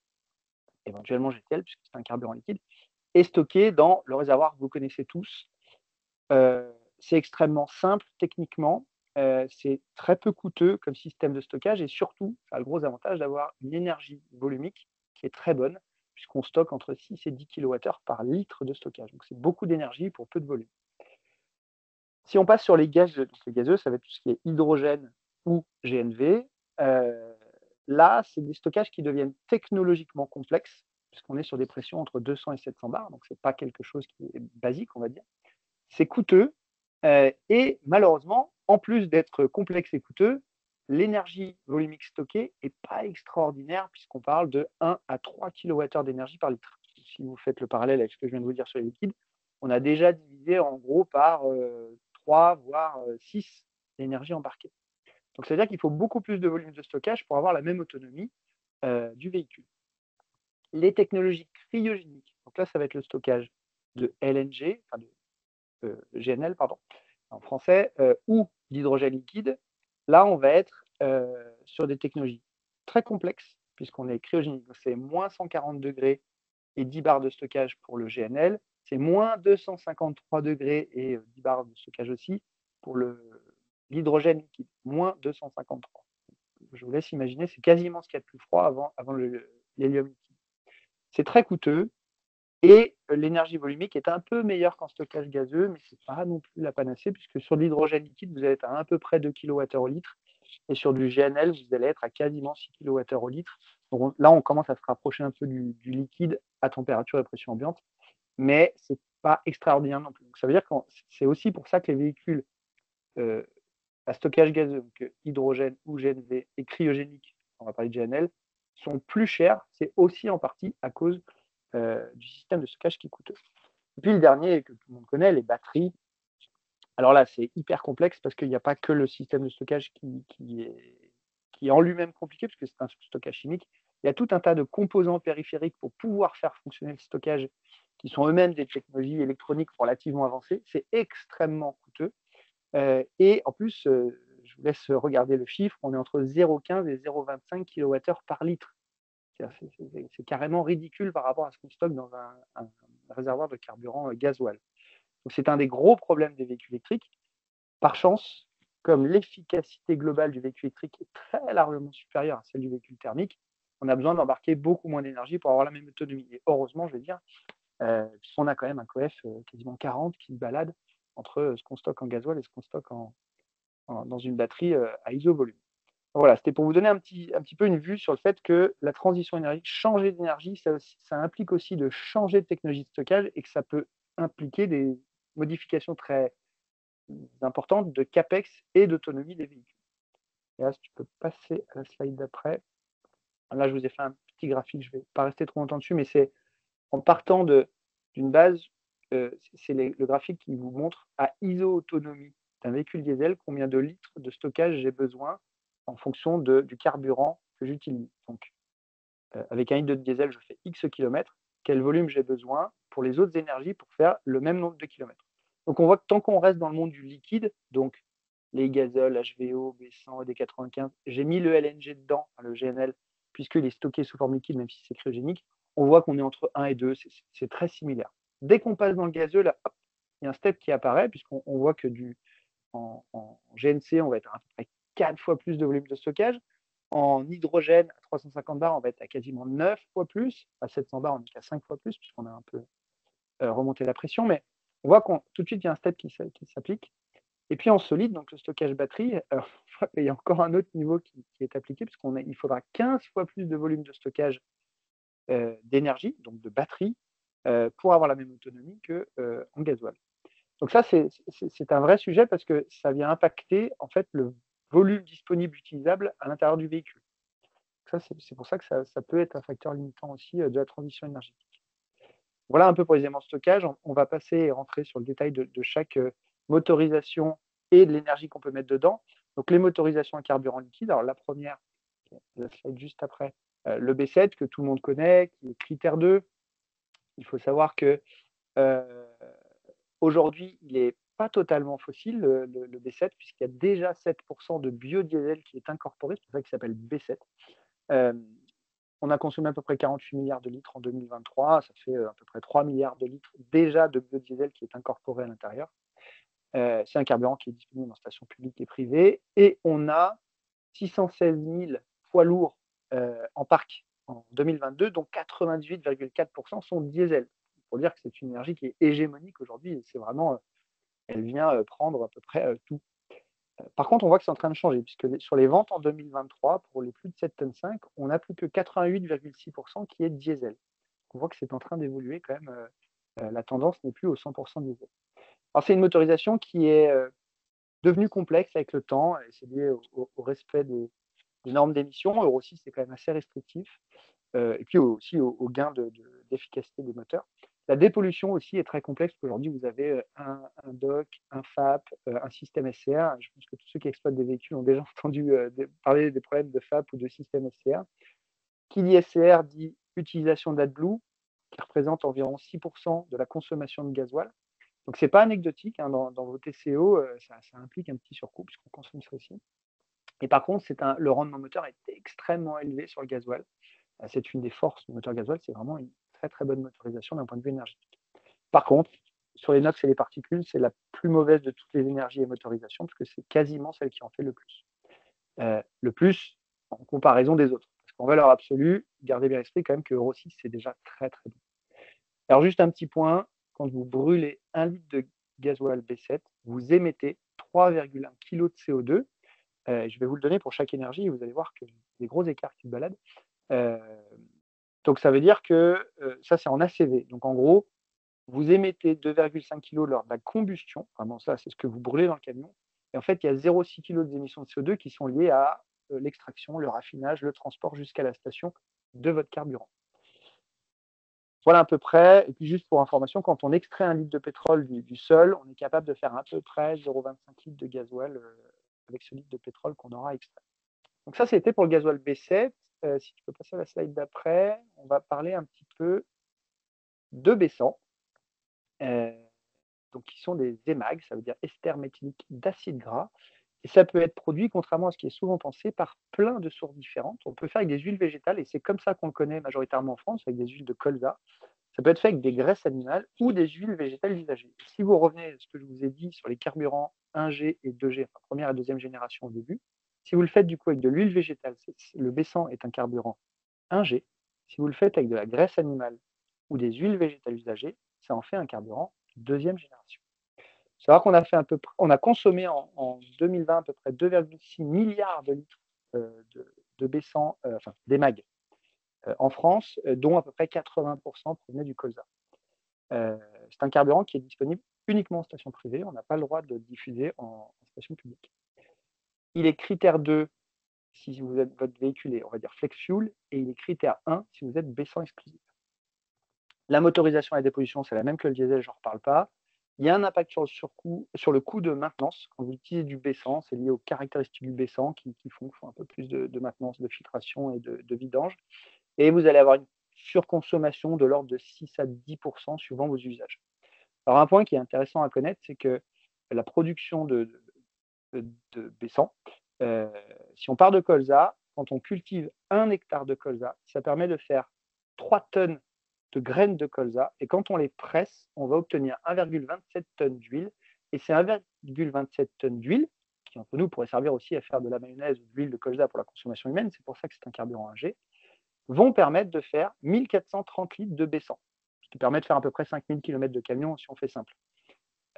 éventuellement GTL, puisque c'est un carburant liquide, est stocké dans le réservoir que vous connaissez tous. C'est extrêmement simple techniquement, c'est très peu coûteux comme système de stockage, et surtout, ça a le gros avantage d'avoir une énergie volumique qui est très bonne, puisqu'on stocke entre 6 et 10 kWh par litre de stockage. Donc c'est beaucoup d'énergie pour peu de volume. Si on passe sur les gazeux, donc les gazeux, ça va être tout ce qui est hydrogène ou GNV. Là, c'est des stockages qui deviennent technologiquement complexes, puisqu'on est sur des pressions entre 200 et 700 bars, donc ce n'est pas quelque chose qui est basique, on va dire. C'est coûteux, et malheureusement, en plus d'être complexe et coûteux, l'énergie volumique stockée n'est pas extraordinaire, puisqu'on parle de 1 à 3 kWh d'énergie par litre. Si vous faites le parallèle avec ce que je viens de vous dire sur les liquides, on a déjà divisé en gros par 3, voire 6 d'énergie embarquée. Donc, c'est-à-dire qu'il faut beaucoup plus de volume de stockage pour avoir la même autonomie du véhicule. Les technologies cryogéniques, donc là, ça va être le stockage de LNG, enfin de GNL, pardon, en français, ou d'hydrogène liquide. Là, on va être sur des technologies très complexes, puisqu'on est cryogénique. C'est moins 140 degrés et 10 bars de stockage pour le GNL. C'est moins 253 degrés et 10 bars de stockage aussi pour l'hydrogène liquide, moins 253. Je vous laisse imaginer, c'est quasiment ce qu'il y a de plus froid avant l'hélium liquide. C'est très coûteux, et l'énergie volumique est un peu meilleure qu'en stockage gazeux, mais ce n'est pas non plus la panacée, puisque sur l'hydrogène liquide, vous allez être à peu près 2 kWh au litre, et sur du GNL, vous allez être à quasiment 6 kWh au litre. Donc là, on commence à se rapprocher un peu du liquide à température et pression ambiante, mais ce n'est pas extraordinaire non plus. Donc, ça veut dire que c'est aussi pour ça que les véhicules à stockage gazeux, donc hydrogène ou GNV et cryogénique, on va parler de GNL, sont plus chers. C'est aussi en partie à cause du système de stockage qui est coûteux. Et puis le dernier que tout le monde connaît, les batteries. Alors là, c'est hyper complexe parce qu'il n'y a pas que le système de stockage qui est en lui-même compliqué, parce que c'est un stockage chimique. Il y a tout un tas de composants périphériques pour pouvoir faire fonctionner le stockage, qui sont eux-mêmes des technologies électroniques relativement avancées. C'est extrêmement coûteux. Et en plus, je vous laisse regarder le chiffre, on est entre 0,15 et 0,25 kWh par litre. C'est carrément ridicule par rapport à ce qu'on stocke dans un réservoir de carburant gasoil. Donc c'est un des gros problèmes des véhicules électriques. Par chance, comme l'efficacité globale du véhicule électrique est très largement supérieure à celle du véhicule thermique, on a besoin d'embarquer beaucoup moins d'énergie pour avoir la même autonomie. Et heureusement, je vais dire, puisqu'on a quand même un coef quasiment 40 qui se balade entre ce qu'on stocke en gasoil et ce qu'on stocke dans une batterie à isovolume. Voilà, c'était pour vous donner un petit peu une vue sur le fait que la transition énergétique, changer d'énergie, ça implique aussi de changer de technologie de stockage et que ça peut impliquer des modifications très importantes de CAPEX et d'autonomie des véhicules. Et là, si tu peux passer à la slide d'après. Là, je vous ai fait un petit graphique, je ne vais pas rester trop longtemps dessus, mais c'est en partant d'une base, c'est le graphique qui vous montre à iso-autonomie d'un véhicule diesel combien de litres de stockage j'ai besoin en fonction du carburant que j'utilise. Donc, avec un litre de diesel, je fais X kilomètres. Quel volume j'ai besoin pour les autres énergies pour faire le même nombre de kilomètres. Donc, on voit que tant qu'on reste dans le monde du liquide, donc les gazoles, HVO, B100, ED95, j'ai mis le LNG dedans, le GNL, puisqu'il est stocké sous forme liquide, même si c'est cryogénique, on voit qu'on est entre 1 et 2, c'est très similaire. Dès qu'on passe dans le gazeux, là, hop, il y a un step qui apparaît, puisqu'on voit que en GNC, on va être à peu près 4 fois plus de volume de stockage. En hydrogène, à 350 bars, on va être à quasiment 9 fois plus. À 700 bars, on est à 5 fois plus, puisqu'on a un peu remonté la pression. Mais on voit qu'on tout de suite, il y a un step qui s'applique. Et puis en solide, donc le stockage batterie, il y a encore un autre niveau qui est appliqué, puisqu'il faudra 15 fois plus de volume de stockage d'énergie, donc de batterie, pour avoir la même autonomie qu'en gasoil. Donc ça, c'est un vrai sujet parce que ça vient impacter en fait le volume disponible utilisable à l'intérieur du véhicule. Ça, c'est pour ça que ça peut être un facteur limitant aussi de la transition énergétique. Voilà un peu pour les éléments de stockage. On va passer et rentrer sur le détail de chaque motorisation et de l'énergie qu'on peut mettre dedans. Donc les motorisations à carburant liquide. Alors la première, la slide juste après, le B7 que tout le monde connaît, qui est critère 2. Il faut savoir que aujourd'hui, il n'est pas totalement fossile, le B7, puisqu'il y a déjà 7% de biodiesel qui est incorporé, c'est pour ça qu'il s'appelle B7. On a consommé à peu près 48 milliards de litres en 2023, ça fait à peu près 3 milliards de litres déjà de biodiesel qui est incorporé à l'intérieur. C'est un carburant qui est disponible en stations publiques et privées, et on a 616 000 poids lourds en parc en 2022, dont 98,4% sont diesel. Pour dire que c'est une énergie qui est hégémonique aujourd'hui, c'est vraiment, elle vient prendre à peu près tout. Par contre, on voit que c'est en train de changer, puisque sur les ventes en 2023, pour les plus de 7,5 tonnes, on n'a plus que 88,6% qui est diesel. On voit que c'est en train d'évoluer quand même. La tendance n'est plus au 100% diesel. Alors, c'est une motorisation qui est devenue complexe avec le temps, et c'est lié au respect des normes d'émission. Euro 6, c'est quand même assez restrictif. Et puis aussi au gain d'efficacité des moteurs. La dépollution aussi est très complexe. Aujourd'hui, vous avez un DOC, un FAP, un système SCR. Je pense que tous ceux qui exploitent des véhicules ont déjà entendu parler des problèmes de FAP ou de système SCR. Qui dit SCR dit utilisation d'AdBlue, qui représente environ 6% de la consommation de gasoil. Donc, ce n'est pas anecdotique. Hein, dans vos TCO, ça implique un petit surcoût, puisqu'on consomme ça aussi. Et par contre, le rendement moteur est extrêmement élevé sur le gasoil. C'est une des forces du moteur gasoil, c'est vraiment une très très bonne motorisation d'un point de vue énergétique. Par contre, sur les NOx et les particules, c'est la plus mauvaise de toutes les énergies et motorisations, parce que c'est quasiment celle qui en fait le plus. Le plus en comparaison des autres. Parce qu'en valeur absolue, gardez bien à l'esprit quand même que Euro 6, c'est déjà très très bon. Alors juste un petit point, quand vous brûlez 1 litre de gasoil B7, vous émettez 3,1 kg de CO2. Je vais vous le donner pour chaque énergie, et vous allez voir qu'il y a des gros écarts qui se baladent. Donc ça veut dire que ça c'est en ACV. Donc en gros, vous émettez 2,5 kg lors de la combustion, vraiment ça c'est ce que vous brûlez dans le camion, et en fait il y a 0,6 kg d'émissions de CO2 qui sont liées à l'extraction, le raffinage, le transport jusqu'à la station de votre carburant. Voilà à peu près, et puis juste pour information, quand on extrait 1 litre de pétrole du sol, on est capable de faire à peu près 0,25 litres de gasoil avec ce litre de pétrole qu'on aura extrait. Donc ça c'était pour le gasoil B7. Si tu peux passer à la slide d'après, on va parler un petit peu de B100, donc qui sont des émags, ça veut dire ester méthylique d'acide gras, et ça peut être produit, contrairement à ce qui est souvent pensé, par plein de sources différentes. On peut faire avec des huiles végétales, et c'est comme ça qu'on le connaît majoritairement en France, avec des huiles de colza. Ça peut être fait avec des graisses animales ou des huiles végétales usagées. Si vous revenez à ce que je vous ai dit sur les carburants 1G et 2G, enfin première et deuxième génération au début, si vous le faites du coup avec de l'huile végétale, le B100 est un carburant 1G. Si vous le faites avec de la graisse animale ou des huiles végétales usagées, ça en fait un carburant deuxième génération. Il faut savoir qu'on a consommé en 2020 à peu près 2,6 milliards de litres de baissant, enfin d'émag en France, dont à peu près 80% provenaient du colza. C'est un carburant qui est disponible uniquement en station privée. On n'a pas le droit de le diffuser en station publique. Il est critère 2 si votre véhicule est, on va dire, flex fuel, et il est critère 1 si vous êtes baissant exclusif. La motorisation et la dépollution, c'est la même que le diesel, je n'en reparle pas. Il y a un impact sur le coût de maintenance. Quand vous utilisez du baissant, c'est lié aux caractéristiques du baissant qui font un peu plus de maintenance, de filtration et de vidange. Et vous allez avoir une surconsommation de l'ordre de 6 à 10% suivant vos usages. Alors un point qui est intéressant à connaître, c'est que la production de baissant, si on part de colza, quand on cultive 1 hectare de colza, ça permet de faire 3 tonnes de graines de colza, et quand on les presse, on va obtenir 1,27 tonnes d'huile, et ces 1,27 tonnes d'huile, qui entre nous pourrait servir aussi à faire de la mayonnaise ou de l'huile de colza pour la consommation humaine, c'est pour ça que c'est un carburant AG, vont permettre de faire 1430 litres de baissant, ce qui permet de faire à peu près 5000 km de camion si on fait simple.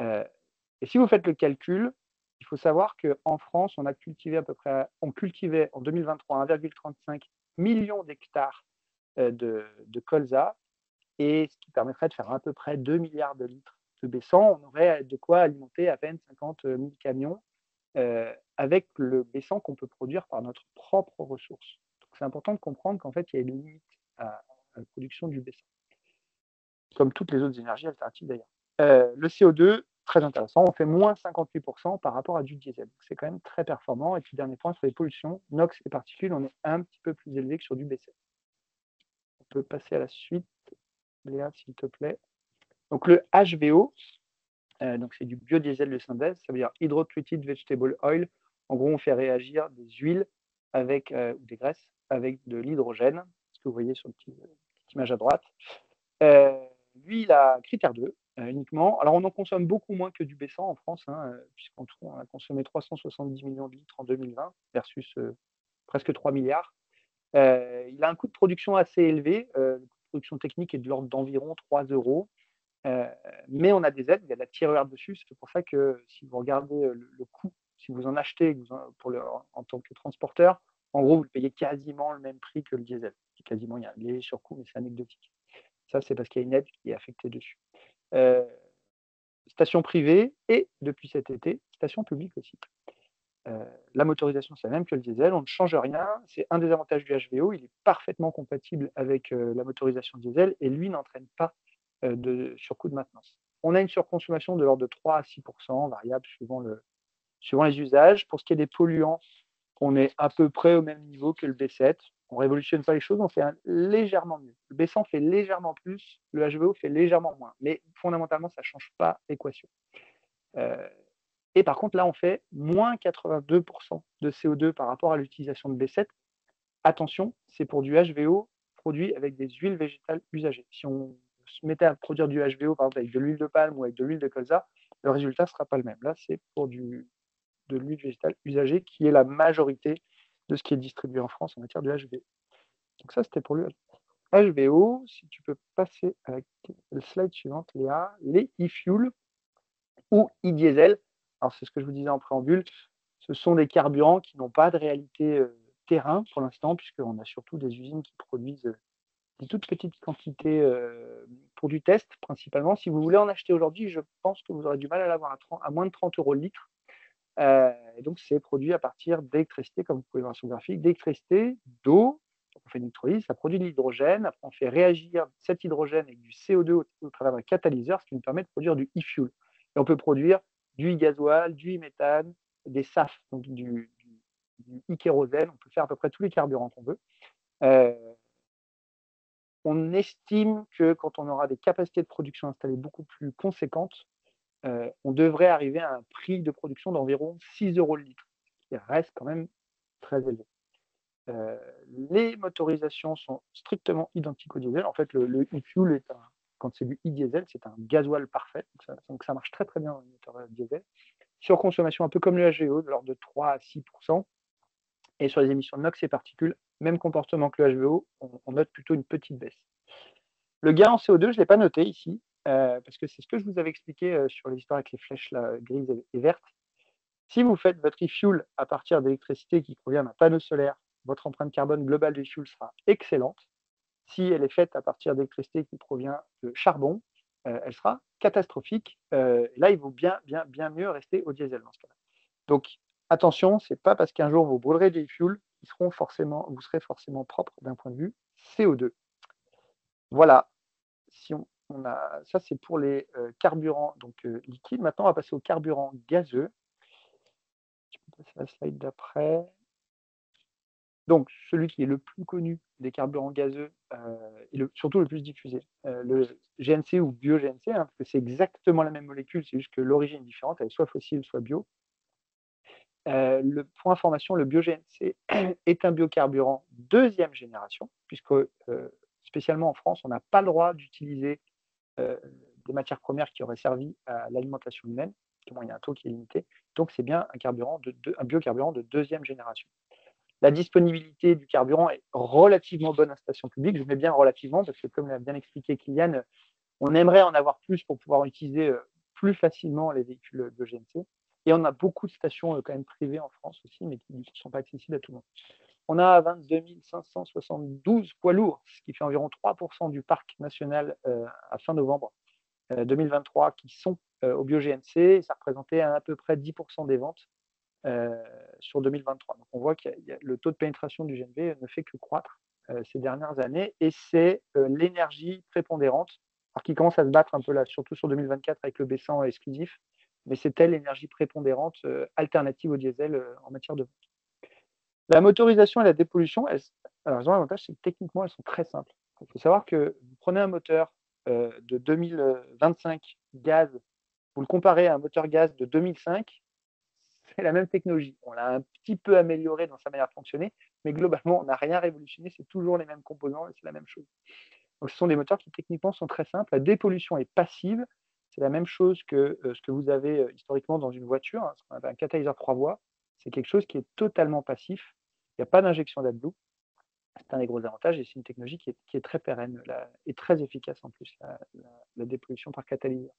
Et si vous faites le calcul, il faut savoir qu'en France, on cultivait en 2023 1,35 million d'hectares de colza, et ce qui permettrait de faire à peu près 2 milliards de litres de baissant. On aurait de quoi alimenter à peine 50 000 camions avec le baissant qu'on peut produire par notre propre ressource. Donc c'est important de comprendre qu'en fait, il y a une limite à la production du baissant, comme toutes les autres énergies alternatives d'ailleurs. Le CO2, très intéressant, on fait moins 58% par rapport à du diesel. C'est quand même très performant. Et puis dernier point, sur les pollutions, NOx et particules, on est un petit peu plus élevé que sur du B7. On peut passer à la suite. Léa, s'il te plaît. Donc le HVO, donc c'est du biodiesel de synthèse, ça veut dire Hydrotreated Vegetable Oil. En gros, on fait réagir des huiles avec, ou des graisses avec de l'hydrogène, ce que vous voyez sur la petite image à droite. Lui, il a critère 2 uniquement. Alors, on en consomme beaucoup moins que du baissant en France, puisqu'en tout, on a consommé 370 millions de litres en 2020 versus presque 3 milliards. Il a un coût de production assez élevé. Le coût de production technique est de l'ordre d'environ 3 €. Mais on a des aides, il y a de la tireur dessus. C'est pour ça que si vous regardez le coût, si vous en achetez en tant que transporteur, en gros, vous le payez quasiment le même prix que le diesel. Quasiment, il y a un léger surcoût, mais c'est anecdotique. Ça, c'est parce qu'il y a une aide qui est affectée dessus. Station privée et, depuis cet été, station publique aussi. La motorisation, c'est la même que le diesel, on ne change rien. C'est un des avantages du HVO, il est parfaitement compatible avec la motorisation diesel et lui n'entraîne pas de surcoût de maintenance. On a une surconsommation de l'ordre de 3 à 6%, variable suivant les usages. Pour ce qui est des polluants, on est à peu près au même niveau que le B7. On ne révolutionne pas les choses, on fait légèrement mieux. Le baissant fait légèrement plus, le HVO fait légèrement moins. Mais fondamentalement, ça ne change pas l'équation. Et par contre, là, on fait moins 82% de CO2 par rapport à l'utilisation de B7. Attention, c'est pour du HVO produit avec des huiles végétales usagées. Si on se mettait à produire du HVO, par exemple, avec de l'huile de palme ou avec de l'huile de colza, le résultat ne sera pas le même. Là, c'est pour de l'huile végétale usagée qui est la majorité de ce qui est distribué en France en matière de HVO. Donc ça, c'était pour le HVO. Si tu peux passer à la slide suivante, Léa, les e-fuel ou e-diesel. Alors, c'est ce que je vous disais en préambule, ce sont des carburants qui n'ont pas de réalité terrain pour l'instant, puisqu'on a surtout des usines qui produisent des toutes petites quantités pour du test, principalement. Si vous voulez en acheter aujourd'hui, je pense que vous aurez du mal à l'avoir à moins de 30 € le litre. Et donc, c'est produit à partir d'électricité, comme vous pouvez voir sur le graphique, d'électricité, d'eau. On fait une électrolyse, ça produit de l'hydrogène. Après, on fait réagir cet hydrogène avec du CO2 au travers d'un catalyseur, ce qui nous permet de produire du e-fuel. Et on peut produire du e-gasoil, du e-méthane, des SAF, donc du e-kérosène. On peut faire à peu près tous les carburants qu'on veut. On estime que quand on aura des capacités de production installées beaucoup plus conséquentes, on devrait arriver à un prix de production d'environ 6 € le litre, ce qui reste quand même très élevé. Les motorisations sont strictement identiques au diesel. En fait, le e-fuel, quand c'est du e-diesel, c'est un gasoil parfait. Donc ça marche très très bien dans le moteur diesel. Surconsommation un peu comme le HVO, de l'ordre de 3 à 6%. Et sur les émissions de NOx et particules, même comportement que le HVO, on note plutôt une petite baisse. Le gain en CO2, je ne l'ai pas noté ici, parce que c'est ce que je vous avais expliqué sur les histoires avec les flèches là, grises et vertes. Si vous faites votre refuel à partir d'électricité qui provient d'un panneau solaire, votre empreinte carbone globale du fuel sera excellente. Si elle est faite à partir d'électricité qui provient de charbon, elle sera catastrophique. Là, il vaut bien mieux rester au diesel dans ce cas-là. Donc, attention, c'est pas parce qu'un jour vous brûlerez des fuels vous serez forcément propre d'un point de vue CO2. Voilà. Si on a, ça, c'est pour les carburants liquides. Maintenant, on va passer aux carburants gazeux. Je peux passer à la slide d'après. Donc, celui qui est le plus connu des carburants gazeux et surtout le plus diffusé, le GNC ou bio-GNC, parce que c'est exactement la même molécule, c'est juste que l'origine est différente, elle est soit fossile, soit bio. Pour information, le bio-GNC est un biocarburant deuxième génération, puisque spécialement en France, on n'a pas le droit d'utiliser des matières premières qui auraient servi à l'alimentation humaine, il y a un taux qui est limité. Donc, c'est bien un biocarburant de deuxième génération. La disponibilité du carburant est relativement bonne en station publique. Je mets bien relativement parce que, comme l'a bien expliqué Kylian, on aimerait en avoir plus pour pouvoir utiliser plus facilement les véhicules de GNC. Et on a beaucoup de stations quand même privées en France aussi, mais qui ne sont pas accessibles à tout le monde. On a 22 572 poids lourds, ce qui fait environ 3% du parc national à fin novembre 2023 qui sont au bio-GNC. Ça représentait à peu près 10% des ventes sur 2023. Donc on voit que le taux de pénétration du GNV ne fait que croître ces dernières années et c'est l'énergie prépondérante, alors qui commence à se battre un peu là, surtout sur 2024 avec le B100 exclusif, mais c'est elle l'énergie prépondérante alternative au diesel en matière de vente. La motorisation et la dépollution, alors elles ont l'avantage, c'est que techniquement elles sont très simples. Il faut savoir que vous prenez un moteur de 2025 gaz, vous le comparez à un moteur gaz de 2005, c'est la même technologie. On l'a un petit peu amélioré dans sa manière de fonctionner, mais globalement, on n'a rien révolutionné. C'est toujours les mêmes composants et c'est la même chose. Donc, ce sont des moteurs qui techniquement sont très simples. La dépollution est passive. C'est la même chose que ce que vous avez historiquement dans une voiture, ce qu'on appelle un catalyseur 3 voies. C'est quelque chose qui est totalement passif. Il n'y a pas d'injection d'AdBlue. C'est un des gros avantages et c'est une technologie qui est très pérenne et très efficace en plus, la dépollution par catalyseur.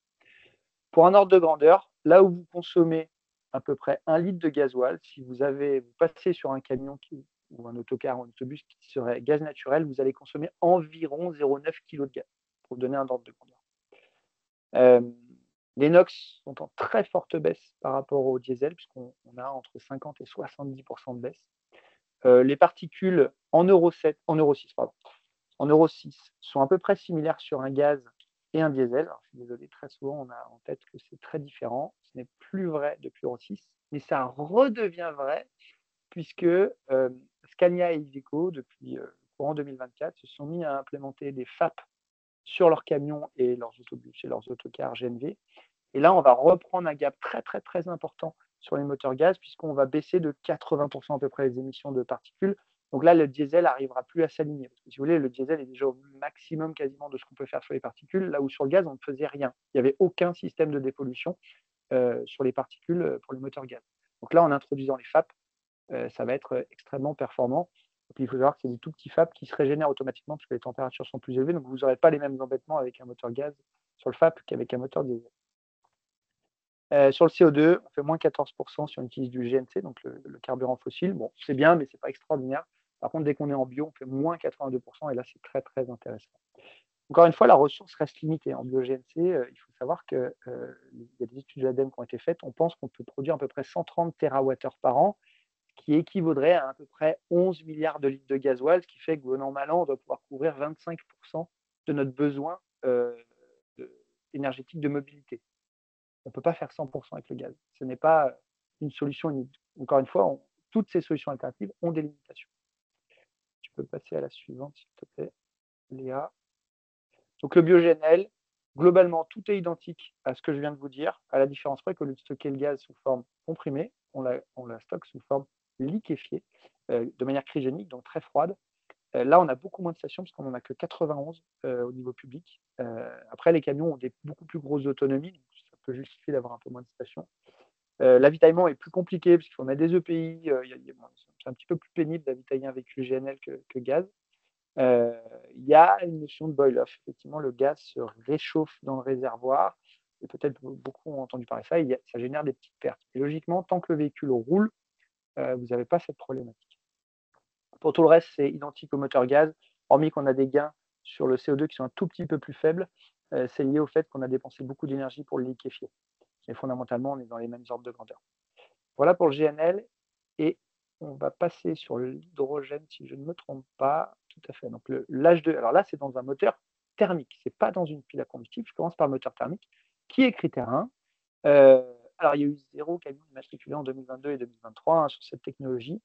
Pour un ordre de grandeur, là où vous consommez à peu près 1 litre de gasoil, si vous passez sur un camion ou un autocar ou un autobus qui serait gaz naturel, vous allez consommer environ 0,9 kg de gaz, pour vous donner un ordre de grandeur. Les NOx sont en très forte baisse par rapport au diesel, puisqu'on a entre 50 et 70% de baisse. Les particules en Euro 6 sont à peu près similaires sur un gaz et un diesel. Alors, je suis désolé, très souvent on a en tête que c'est très différent. Ce n'est plus vrai depuis Euro 6, mais ça redevient vrai puisque Scania et Iveco, depuis courant 2024, se sont mis à implémenter des FAP sur leurs camions et leurs autobus et leurs autocars GNV. Et là, on va reprendre un gap très très très important sur les moteurs gaz puisqu'on va baisser de 80% à peu près les émissions de particules. Donc là, le diesel n'arrivera plus à s'aligner. Parce que si vous voulez, le diesel est déjà au maximum quasiment de ce qu'on peut faire sur les particules, là où sur le gaz, on ne faisait rien. Il n'y avait aucun système de dépollution sur les particules pour les moteurs gaz. Donc là, en introduisant les FAP, ça va être extrêmement performant. Et puis, il faut savoir que c'est des tout petits FAP qui se régénèrent automatiquement parce que les températures sont plus élevées. Donc, vous n'aurez pas les mêmes embêtements avec un moteur gaz sur le FAP qu'avec un moteur diesel. Sur le CO2, on fait moins 14% si on utilise du GNC, donc le carburant fossile. Bon, c'est bien, mais ce n'est pas extraordinaire. Par contre, dès qu'on est en bio, on fait moins 82%, et là, c'est très, très intéressant. Encore une fois, la ressource reste limitée. En bio-GNC, il faut savoir qu'il y a des études de l'ADEME qui ont été faites. On pense qu'on peut produire à peu près 130 TWh par an, ce qui équivaudrait à peu près 11 milliards de litres de gasoil, ce qui fait que, bon an, mal an, on doit pouvoir couvrir 25% de notre besoin énergétique de mobilité. On ne peut pas faire 100% avec le gaz. Ce n'est pas une solution unique. Encore une fois, toutes ces solutions alternatives ont des limitations. Tu peux passer à la suivante, s'il te plaît, Léa. Donc le bio-GNL, globalement, tout est identique à ce que je viens de vous dire, à la différence près qu'au lieu de stocker le gaz sous forme comprimée, on la stocke sous forme liquéfiée, de manière cryogénique, donc très froide. Là, on a beaucoup moins de stations parce qu'on n'en a que 91 au niveau public. Après, les camions ont des beaucoup plus grosses autonomies, donc ça peut justifier d'avoir un peu moins de stations. L'avitaillement est plus compliqué parce qu'il faut mettre des EPI. C'est un petit peu plus pénible d'avitailler un véhicule GNL que gaz. Il y a une notion de boil-off. Effectivement, le gaz se réchauffe dans le réservoir. et peut-être beaucoup ont entendu parler de ça, ça génère des petites pertes. Et logiquement, tant que le véhicule roule, vous n'avez pas cette problématique. Pour tout le reste, c'est identique au moteur gaz, hormis qu'on a des gains sur le CO2 qui sont un tout petit peu plus faibles. C'est lié au fait qu'on a dépensé beaucoup d'énergie pour le liquéfier. Mais fondamentalement, on est dans les mêmes ordres de grandeur. Voilà pour le GNL. Et on va passer sur l'hydrogène, si je ne me trompe pas. Tout à fait. Donc l'H2, alors là, c'est dans un moteur thermique. Ce n'est pas dans une pile à combustible. Je commence par le moteur thermique, qui est critère 1. Alors, il y a eu 0 camion immatriculé en 2022 et 2023 sur cette technologie,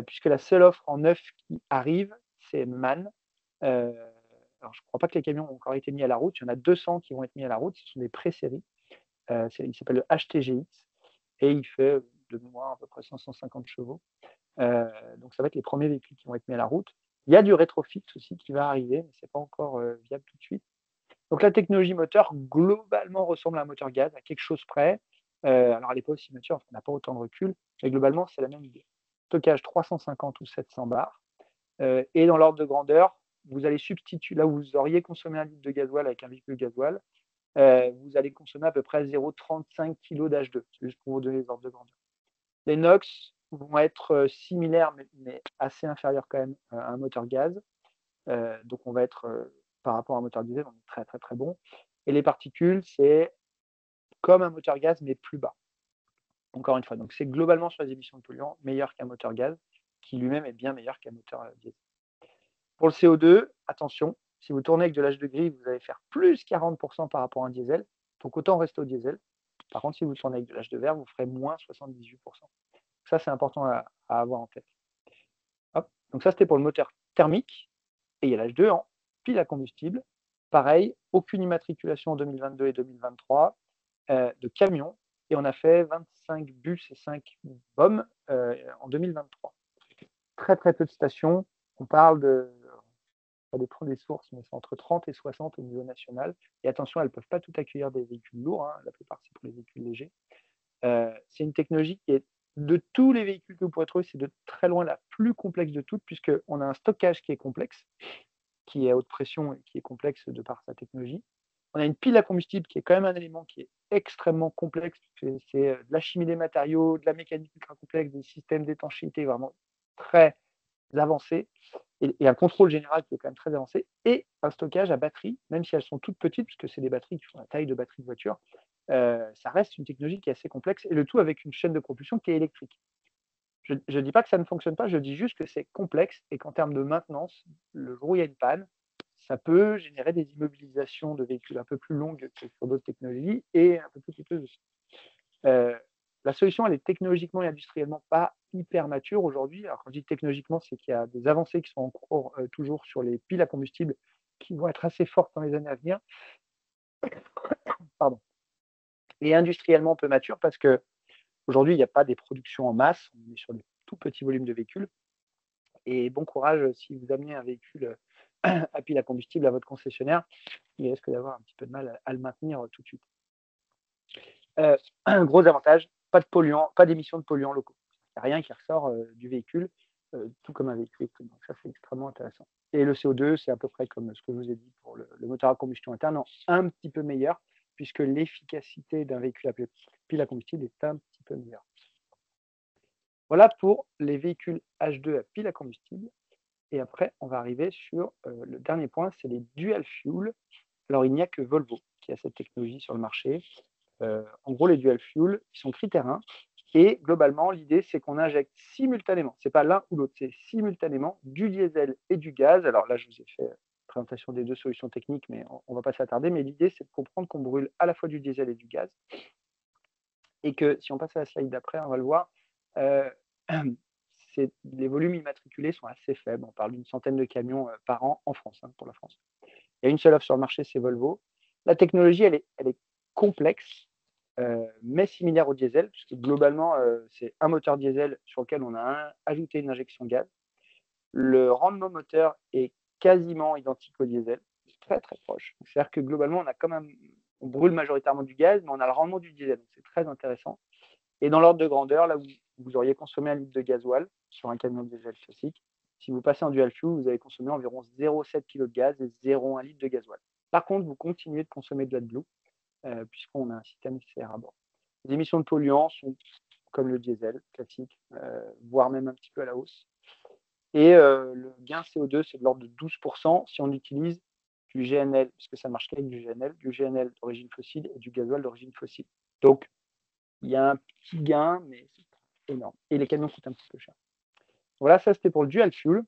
puisque la seule offre en neuf qui arrive, c'est MAN. Alors, je ne crois pas que les camions ont encore été mis à la route. Il y en a 200 qui vont être mis à la route. Ce sont des pré-séries. Il s'appelle le HTGX et il fait de mémoire à peu près 550 chevaux. Donc, ça va être les premiers véhicules qui vont être mis à la route. Il y a du rétrofit aussi qui va arriver, mais ce n'est pas encore viable tout de suite. Donc, la technologie moteur, globalement, ressemble à un moteur gaz, à quelque chose près. Alors, elle n'est pas aussi mature, on n'a pas autant de recul, mais globalement, c'est la même idée. Stockage 350 ou 700 bars. Et dans l'ordre de grandeur, vous allez substituer, là où vous auriez consommé 1 litre de gasoil avec un véhicule gasoil, vous allez consommer à peu près 0,35 kg d'H2, juste pour vous donner les ordres de grandeur. Les NOx vont être similaires, mais assez inférieurs quand même à un moteur gaz. Donc, on va être, par rapport à un moteur diesel, on est très, très, très bon. Et les particules, c'est comme un moteur gaz, mais plus bas. Encore une fois, donc c'est globalement sur les émissions de polluants meilleur qu'un moteur gaz, qui lui-même est bien meilleur qu'un moteur diesel. Pour le CO2, attention, si vous tournez avec de l'H2 gris, vous allez faire plus 40% par rapport à un diesel, donc autant rester au diesel. Par contre, si vous tournez avec de l'H2 vert, vous ferez moins 78%. Ça, c'est important à avoir en tête. Hop. Donc ça, c'était pour le moteur thermique. Et il y a l'H2 en pile à combustible. Pareil, aucune immatriculation en 2022 et 2023 de camions. Et on a fait 25 bus et 5 BOM en 2023. Très, très peu de stations. On parle de, ça dépend des sources, mais c'est entre 30 et 60 au niveau national. Et attention, elles ne peuvent pas tout accueillir des véhicules lourds. La plupart, c'est pour les véhicules légers. C'est une technologie qui est, de tous les véhicules que vous pourrez trouver, c'est de très loin la plus complexe de toutes, puisqu'on a un stockage qui est complexe, qui est à haute pression et qui est complexe de par sa technologie. On a une pile à combustible qui est quand même un élément qui est extrêmement complexe. C'est de la chimie des matériaux, de la mécanique ultra complexe, des systèmes d'étanchéité vraiment très avancés, et un contrôle général qui est quand même très avancé, et un stockage à batterie, même si elles sont toutes petites, puisque c'est des batteries qui font la taille de batterie de voiture, ça reste une technologie qui est assez complexe, et le tout avec une chaîne de propulsion qui est électrique. Je ne dis pas que ça ne fonctionne pas, je dis juste que c'est complexe et qu'en termes de maintenance, le jour où il y a une panne, ça peut générer des immobilisations de véhicules un peu plus longues que sur d'autres technologies et un peu plus coûteuses aussi. La solution, elle est technologiquement et industriellement pas hyper mature aujourd'hui. Alors, quand je dis technologiquement, c'est qu'il y a des avancées qui sont en cours toujours sur les piles à combustible qui vont être assez fortes dans les années à venir. Pardon. Et industriellement peu mature parce que aujourd'hui, il n'y a pas des productions en masse, on est sur des tout petits volumes de véhicules. Et bon courage si vous amenez un véhicule à pile à combustible à votre concessionnaire, il risque d'avoir un petit peu de mal à le maintenir tout de suite. Un gros avantage, pas de polluants, pas d'émissions de polluants locaux. Il n'y a rien qui ressort du véhicule, tout comme un véhicule électrique. Donc ça, c'est extrêmement intéressant. Et le CO2, c'est à peu près comme ce que je vous ai dit pour le moteur à combustion interne, un petit peu meilleur, puisque l'efficacité d'un véhicule à pile à combustible est un petit peu meilleure. Voilà pour les véhicules H2 à pile à combustible. Et après, on va arriver sur le dernier point, c'est les dual fuel. Alors, il n'y a que Volvo qui a cette technologie sur le marché. En gros, les dual fuel, ils sont critère 1. Et globalement, l'idée, c'est qu'on injecte simultanément, ce n'est pas l'un ou l'autre, c'est simultanément du diesel et du gaz. Alors là, je vous ai fait présentation des deux solutions techniques, mais on ne va pas s'attarder. Mais l'idée, c'est de comprendre qu'on brûle à la fois du diesel et du gaz. Et que si on passe à la slide d'après, on va le voir, les volumes immatriculés sont assez faibles. On parle d'une centaine de camions par an en France, pour la France. Il y a une seule offre sur le marché, c'est Volvo. La technologie, elle est complexe, mais similaire au diesel, puisque globalement, c'est un moteur diesel sur lequel on a ajouté une injection gaz. Le rendement moteur est quasiment identique au diesel, très très proche. C'est-à-dire que globalement, on brûle majoritairement du gaz, mais on a le rendement du diesel, donc c'est très intéressant. Et dans l'ordre de grandeur, là où vous auriez consommé 1 litre de gasoil sur un camion diesel classique, si vous passez en dual fuel, vous allez consommer environ 0,7 kg de gaz et 0,1 litre de gasoil. Par contre, vous continuez de consommer de l'AdBlue, puisqu'on a un système CR à bord. Les émissions de polluants sont comme le diesel classique, voire même un petit peu à la hausse. Et le gain CO2, c'est de l'ordre de 12% si on utilise du GNL, puisque ça marche qu'avec du GNL d'origine fossile et du gasoil d'origine fossile. Donc, il y a un petit gain, mais c'est pas énorme. Et les camions coûtent un petit peu cher. Voilà, ça c'était pour le dual fuel.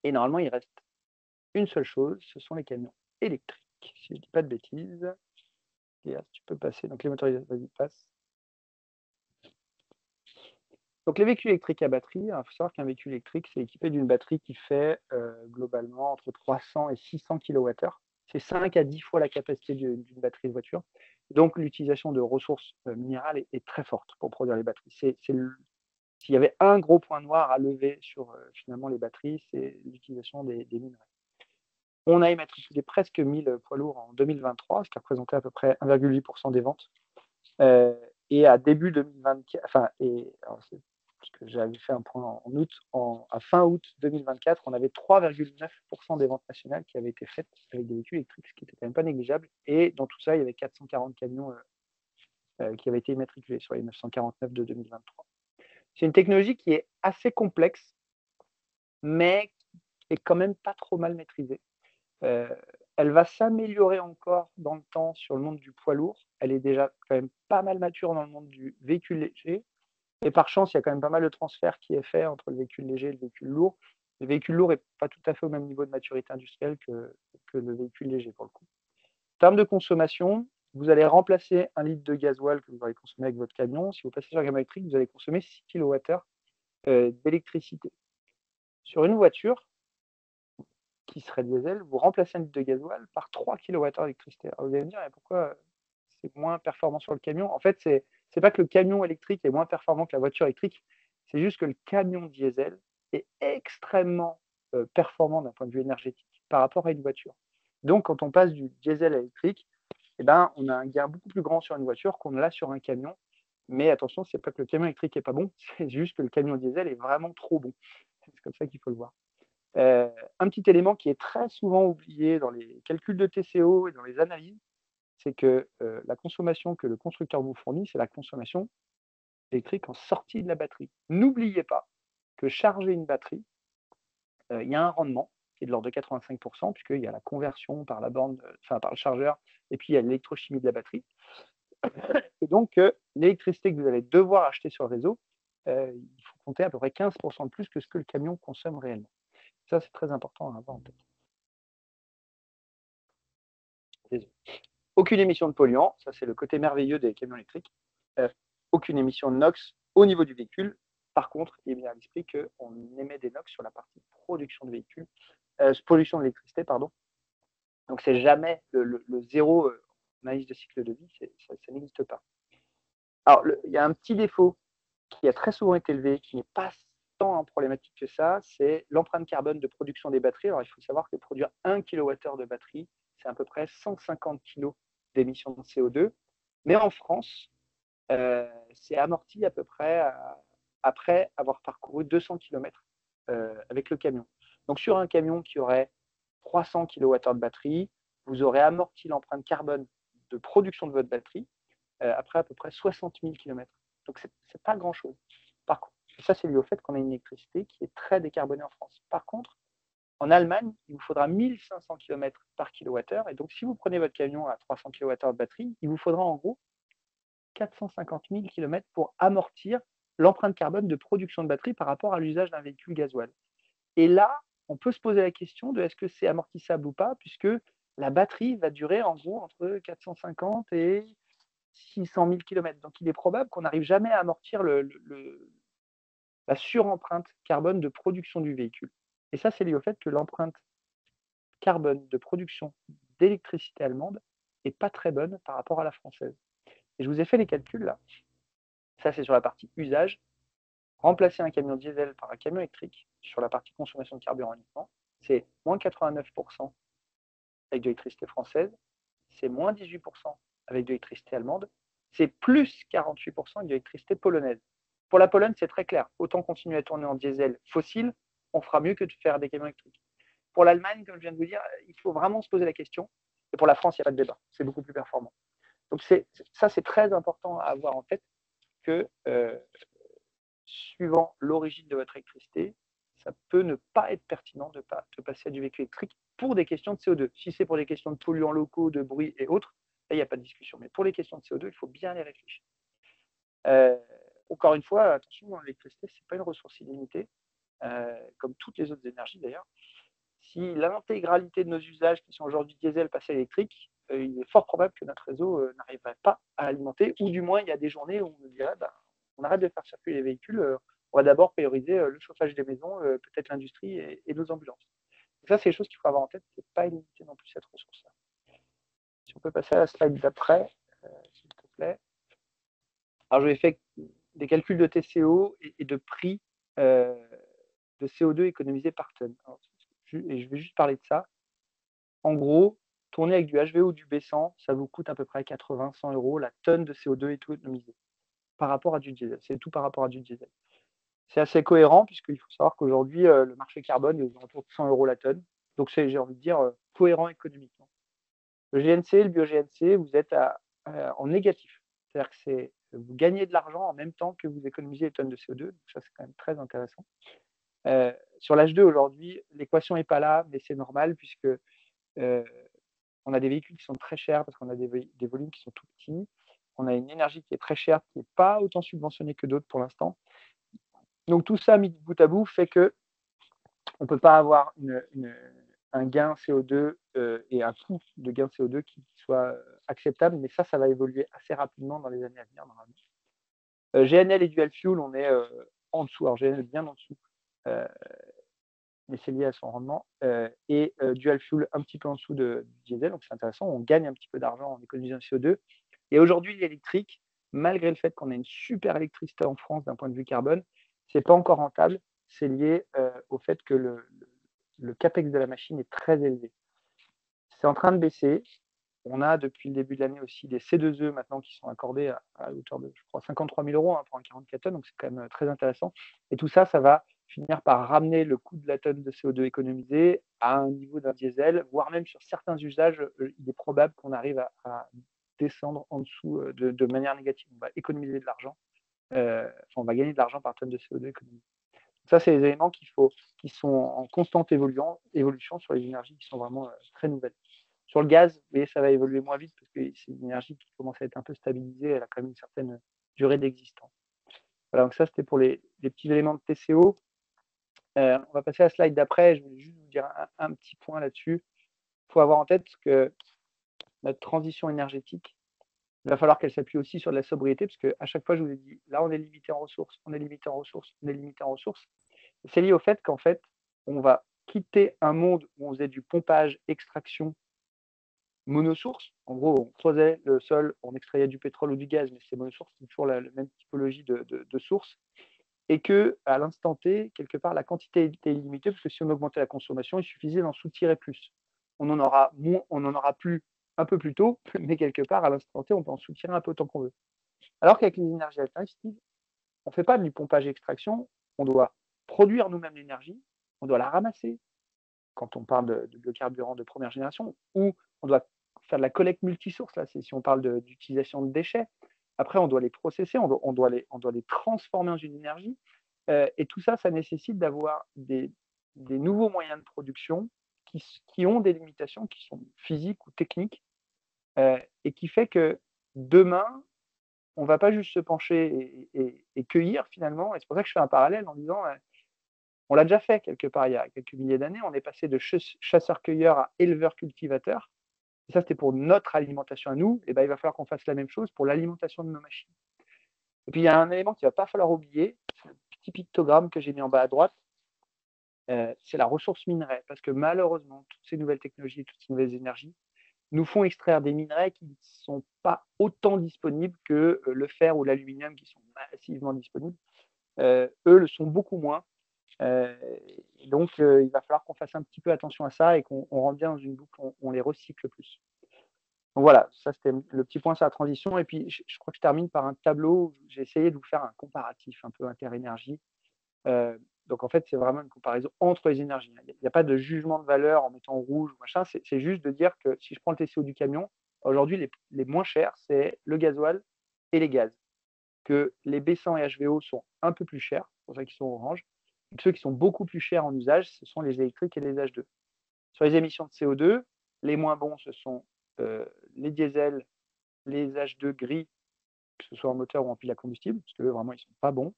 Et normalement, il reste une seule chose, ce sont les camions électriques. Si je ne dis pas de bêtises, Léa, tu peux passer. Donc les motorisations, vas-y, passe. Donc les véhicules électriques à batterie, il faut savoir qu'un véhicule électrique, c'est équipé d'une batterie qui fait globalement entre 300 et 600 kWh. C'est 5 à 10 fois la capacité d'une batterie de voiture. Donc l'utilisation de ressources minérales est très forte pour produire les batteries. S'il y avait un gros point noir à lever sur finalement les batteries, c'est l'utilisation des minerais. On a immatriculé presque 1000 poids lourds en 2023, ce qui représentait à peu près 1,8% des ventes. Et à début 2024, parce que j'avais fait un point en août, à fin août 2024, on avait 3,9% des ventes nationales qui avaient été faites avec des véhicules électriques, ce qui n'était quand même pas négligeable. Et dans tout ça, il y avait 440 camions qui avaient été immatriculés sur les 949 de 2023. C'est une technologie qui est assez complexe, mais qui est quand même pas trop mal maîtrisée. Elle va s'améliorer encore dans le temps sur le monde du poids lourd. Elle est déjà quand même pas mal mature dans le monde du véhicule léger. Et par chance, il y a quand même pas mal de transfert qui est fait entre le véhicule léger et le véhicule lourd. Le véhicule lourd n'est pas tout à fait au même niveau de maturité industrielle que le véhicule léger pour le coup. En termes de consommation, vous allez remplacer 1 litre de gasoil que vous aurez consommé avec votre camion. Si vous passez sur un camion électrique, vous allez consommer 6 kWh d'électricité. Sur une voiture qui serait diesel, vous remplacez un litre de gasoil par 3 kWh d'électricité. Alors vous allez me dire, pourquoi c'est moins performant sur le camion? En fait, c'est pas que le camion électrique est moins performant que la voiture électrique, c'est juste que le camion diesel est extrêmement performant d'un point de vue énergétique par rapport à une voiture. Donc, quand on passe du diesel à l'électrique, on a un gain beaucoup plus grand sur une voiture qu'on l'a sur un camion. Mais attention, c'est pas que le camion électrique est pas bon, c'est juste que le camion diesel est vraiment trop bon. C'est comme ça qu'il faut le voir. Un petit élément qui est très souvent oublié dans les calculs de TCO et dans les analyses, c'est que la consommation que le constructeur vous fournit, c'est la consommation électrique en sortie de la batterie. N'oubliez pas que charger une batterie, il y a un rendement qui est de l'ordre de 85%, puisqu'il y a la conversion par la borne, par le chargeur, et puis il y a l'électrochimie de la batterie. Et donc, l'électricité que vous allez devoir acheter sur le réseau, il faut compter à peu près 15% de plus que ce que le camion consomme réellement. Ça, c'est très important à avoir en tête. Désolé. Aucune émission de polluants, ça c'est le côté merveilleux des camions électriques. Aucune émission de NOx au niveau du véhicule. Par contre, il est bien à l'esprit qu'on émet des NOx sur la partie production de véhicules, production d'électricité, pardon. Donc c'est jamais le zéro analyse de cycle de vie, ça n'existe pas. Alors, il y a un petit défaut qui a très souvent été élevé, qui n'est pas tant problématique que ça, c'est l'empreinte carbone de production des batteries. Alors, il faut savoir que produire 1 kWh de batterie, c'est à peu près 150 kg d'émissions de CO2. Mais en France, c'est amorti à peu près après avoir parcouru 200 km avec le camion. Donc, sur un camion qui aurait 300 kWh de batterie, vous aurez amorti l'empreinte carbone de production de votre batterie après à peu près 60 000 km. Donc, ce n'est pas grand-chose. Par contre, ça, c'est lié au fait qu'on a une électricité qui est très décarbonée en France. Par contre, en Allemagne, il vous faudra 1500 km par kilowattheure. Et donc, si vous prenez votre camion à 300 kWh de batterie, il vous faudra en gros 450 000 km pour amortir l'empreinte carbone de production de batterie par rapport à l'usage d'un véhicule gasoil. Et là, on peut se poser la question de est-ce que c'est amortissable ou pas, puisque la batterie va durer en gros entre 450 et 600 000 km. Donc, il est probable qu'on n'arrive jamais à amortir la surempreinte carbone de production du véhicule. Et ça, c'est lié au fait que l'empreinte carbone de production d'électricité allemande n'est pas très bonne par rapport à la française. Et je vous ai fait les calculs là. Ça, c'est sur la partie usage. Remplacer un camion diesel par un camion électrique sur la partie consommation de carburant uniquement, c'est moins 89% avec de l'électricité française, c'est moins 18% avec de l'électricité allemande, c'est plus 48% avec de l'électricité polonaise. Pour la Pologne, c'est très clair. Autant continuer à tourner en diesel fossile, on fera mieux que de faire des camions électriques. Pour l'Allemagne, comme je viens de vous dire, il faut vraiment se poser la question. Et pour la France, il n'y a pas de débat. C'est beaucoup plus performant. Donc ça, c'est très important à avoir en tête que suivant l'origine de votre électricité, ça peut ne pas être pertinent de passer à du véhicule électrique pour des questions de CO2. Si c'est pour des questions de polluants locaux, de bruit et autres, là, il n'y a pas de discussion. Mais pour les questions de CO2, il faut bien les réfléchir. Encore une fois, attention, l'électricité, ce n'est pas une ressource illimitée, comme toutes les autres énergies d'ailleurs. Si l'intégralité de nos usages qui sont aujourd'hui diesel passent à électrique, il est fort probable que notre réseau n'arriverait pas à alimenter, ou du moins il y a des journées où on nous dirait on arrête de faire circuler les véhicules, on va d'abord prioriser le chauffage des maisons, peut-être l'industrie et nos ambulances. Donc ça, c'est des choses qu'il faut avoir en tête, c'est pas illimité non plus cette ressource-là. Si on peut passer à la slide d'après, s'il te plaît. Alors je vais faire des calculs de TCO et de prix de CO2 économisé par tonne. Alors, et je vais juste parler de ça. En gros, tourner avec du HVO ou du B100, ça vous coûte à peu près 80-100 € la tonne de CO2 économisée par rapport à du diesel. C'est tout par rapport à du diesel. C'est assez cohérent puisqu'il faut savoir qu'aujourd'hui, le marché carbone est aux alentours de 100 € la tonne. Donc c'est, j'ai envie de dire, cohérent économiquement. Le GNC, le bio-GNC, vous êtes en négatif. C'est-à-dire que vous gagnez de l'argent en même temps que vous économisez les tonnes de CO2. Donc ça, c'est quand même très intéressant. Sur l'H2 aujourd'hui, l'équation n'est pas là, mais c'est normal puisque on a des véhicules qui sont très chers parce qu'on a des volumes qui sont tout petits. On a une énergie qui est très chère, qui n'est pas autant subventionnée que d'autres pour l'instant. Donc tout ça mis bout à bout fait que on ne peut pas avoir un gain CO2 et un coût de gain CO2 qui soit acceptable, mais ça va évoluer assez rapidement dans les années à venir normalement. GNL et Dual Fuel, on est en dessous. Alors GNL est bien en dessous, mais c'est lié à son rendement. Et Dual Fuel un petit peu en dessous du diesel, donc c'est intéressant. On gagne un petit peu d'argent en économisant le CO2. Et aujourd'hui, l'électrique, malgré le fait qu'on ait une super électricité en France d'un point de vue carbone, c'est pas encore rentable. C'est lié au fait que le capex de la machine est très élevé. C'est en train de baisser. On a depuis le début de l'année aussi des C2E maintenant qui sont accordés à hauteur de, je crois, 53 000 € pour un 44 tonnes, donc c'est quand même très intéressant. Et tout ça, ça va finir par ramener le coût de la tonne de CO2 économisée à un niveau d'un diesel, voire même sur certains usages, il est probable qu'on arrive à descendre en dessous de manière négative. On va économiser de l'argent, on va gagner de l'argent par tonne de CO2 économisée. Ça, c'est des éléments qui sont en constante évolution sur les énergies qui sont vraiment très nouvelles. Sur le gaz, mais ça va évoluer moins vite parce que c'est une énergie qui commence à être un peu stabilisée, elle a quand même une certaine durée d'existence. Voilà, donc ça, c'était pour les petits éléments de TCO. On va passer à la slide d'après. Je voulais juste vous dire un petit point là-dessus. Il faut avoir en tête que notre transition énergétique, il va falloir qu'elle s'appuie aussi sur de la sobriété, parce qu'à chaque fois, je vous ai dit, là, on est limité en ressources, on est limité en ressources, on est limité en ressources. C'est lié au fait qu'en fait, on va quitter un monde où on faisait du pompage, extraction, monosource. En gros, on creusait le sol, on extrayait du pétrole ou du gaz, mais c'est monosource, c'est toujours la même typologie de source. Et que à l'instant T, quelque part, la quantité était illimitée, parce que si on augmentait la consommation, il suffisait d'en soutirer plus. On en aura plus un peu plus tôt, mais quelque part, à l'instant T, on peut en soutirer un peu autant qu'on veut. Alors qu'avec les énergies alternatives, on ne fait pas du pompage et extraction, on doit produire nous-mêmes l'énergie, on doit la ramasser, quand on parle de biocarburants de première génération, ou on doit faire de la collecte multisource, là, c'est si on parle d'utilisation de déchets. Après, on doit les processer, on doit les transformer en une énergie. Et tout ça, ça nécessite d'avoir des nouveaux moyens de production qui ont des limitations qui sont physiques ou techniques, et qui fait que demain, on ne va pas juste se pencher et cueillir finalement. Et c'est pour ça que je fais un parallèle en disant, on l'a déjà fait quelque part il y a quelques milliers d'années, on est passé de chasseurs-cueilleurs à éleveurs-cultivateurs. Et ça, c'était pour notre alimentation à nous. Et ben, il va falloir qu'on fasse la même chose pour l'alimentation de nos machines. Et puis, il y a un élément qu'il ne va pas falloir oublier, c'est le petit pictogramme que j'ai mis en bas à droite, c'est la ressource minerai. Parce que malheureusement, toutes ces nouvelles technologies, toutes ces nouvelles énergies nous font extraire des minerais qui ne sont pas autant disponibles que le fer ou l'aluminium qui sont massivement disponibles. Eux le sont beaucoup moins. Donc, il va falloir qu'on fasse un petit peu attention à ça et qu'on rentre bien dans une boucle, on les recycle plus. Donc voilà, ça c'était le petit point sur la transition. Et puis, je crois que je termine par un tableau où j'ai essayé de vous faire un comparatif un peu interénergie. Donc en fait, c'est vraiment une comparaison entre les énergies. Il n'y a pas de jugement de valeur en mettant rouge ou machin. C'est juste de dire que si je prends le TCO du camion, Aujourd'hui, les moins chers, c'est le gasoil et les gaz. Que les B100 et HVO sont un peu plus chers, c'est pour ça qu'ils sont orange. Ceux qui sont beaucoup plus chers en usage, ce sont les électriques et les H2. Sur les émissions de CO2, les moins bons, ce sont les diesels, les H2 gris, que ce soit en moteur ou en pile à combustible, parce que eux, vraiment, ils ne sont pas bons.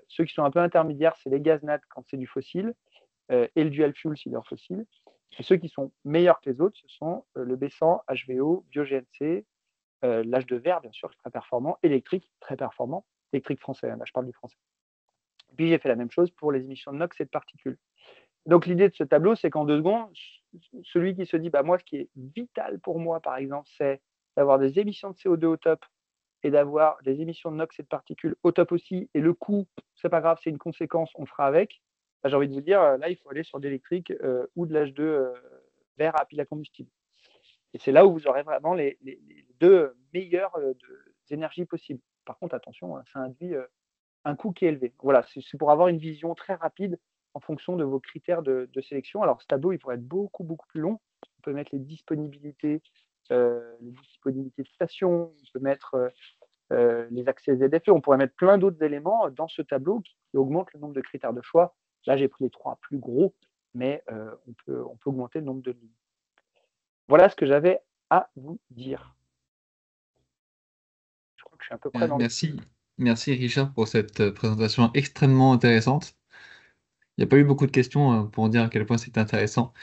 Ceux qui sont un peu intermédiaires, c'est les gaz nat quand c'est du fossile, et le dual fuel si c'est fossile. Et ceux qui sont meilleurs que les autres, ce sont le B100, HVO, bio-GNC, l'H2 vert, bien sûr, très performant, électrique, très performant, électrique français, là je parle du français. Et puis j'ai fait la même chose pour les émissions de NOx et de particules. Donc l'idée de ce tableau, c'est qu'en 2 secondes, celui qui se dit, moi, ce qui est vital pour moi, par exemple, c'est d'avoir des émissions de CO2 au top et d'avoir des émissions de NOx et de particules au top aussi, et le coût, c'est pas grave, c'est une conséquence, on fera avec. J'ai envie de vous dire, là, il faut aller sur de l'électrique ou de l'H2 vert à pile à combustible. Et c'est là où vous aurez vraiment les 2 meilleures énergies possibles. Par contre, attention, ça induit un coût qui est élevé. Voilà, c'est pour avoir une vision très rapide en fonction de vos critères de sélection. Alors, ce tableau, il pourrait être beaucoup, beaucoup plus long. On peut mettre les disponibilités de stations, on peut mettre les accès ZFE, on pourrait mettre plein d'autres éléments dans ce tableau qui augmentent le nombre de critères de choix. Là, j'ai pris les 3 plus gros, mais on peut augmenter le nombre de lignes. Voilà ce que j'avais à vous dire. Je crois que je suis à peu près dans Merci Richard pour cette présentation extrêmement intéressante. Il n'y a pas eu beaucoup de questions pour dire à quel point c'était intéressant.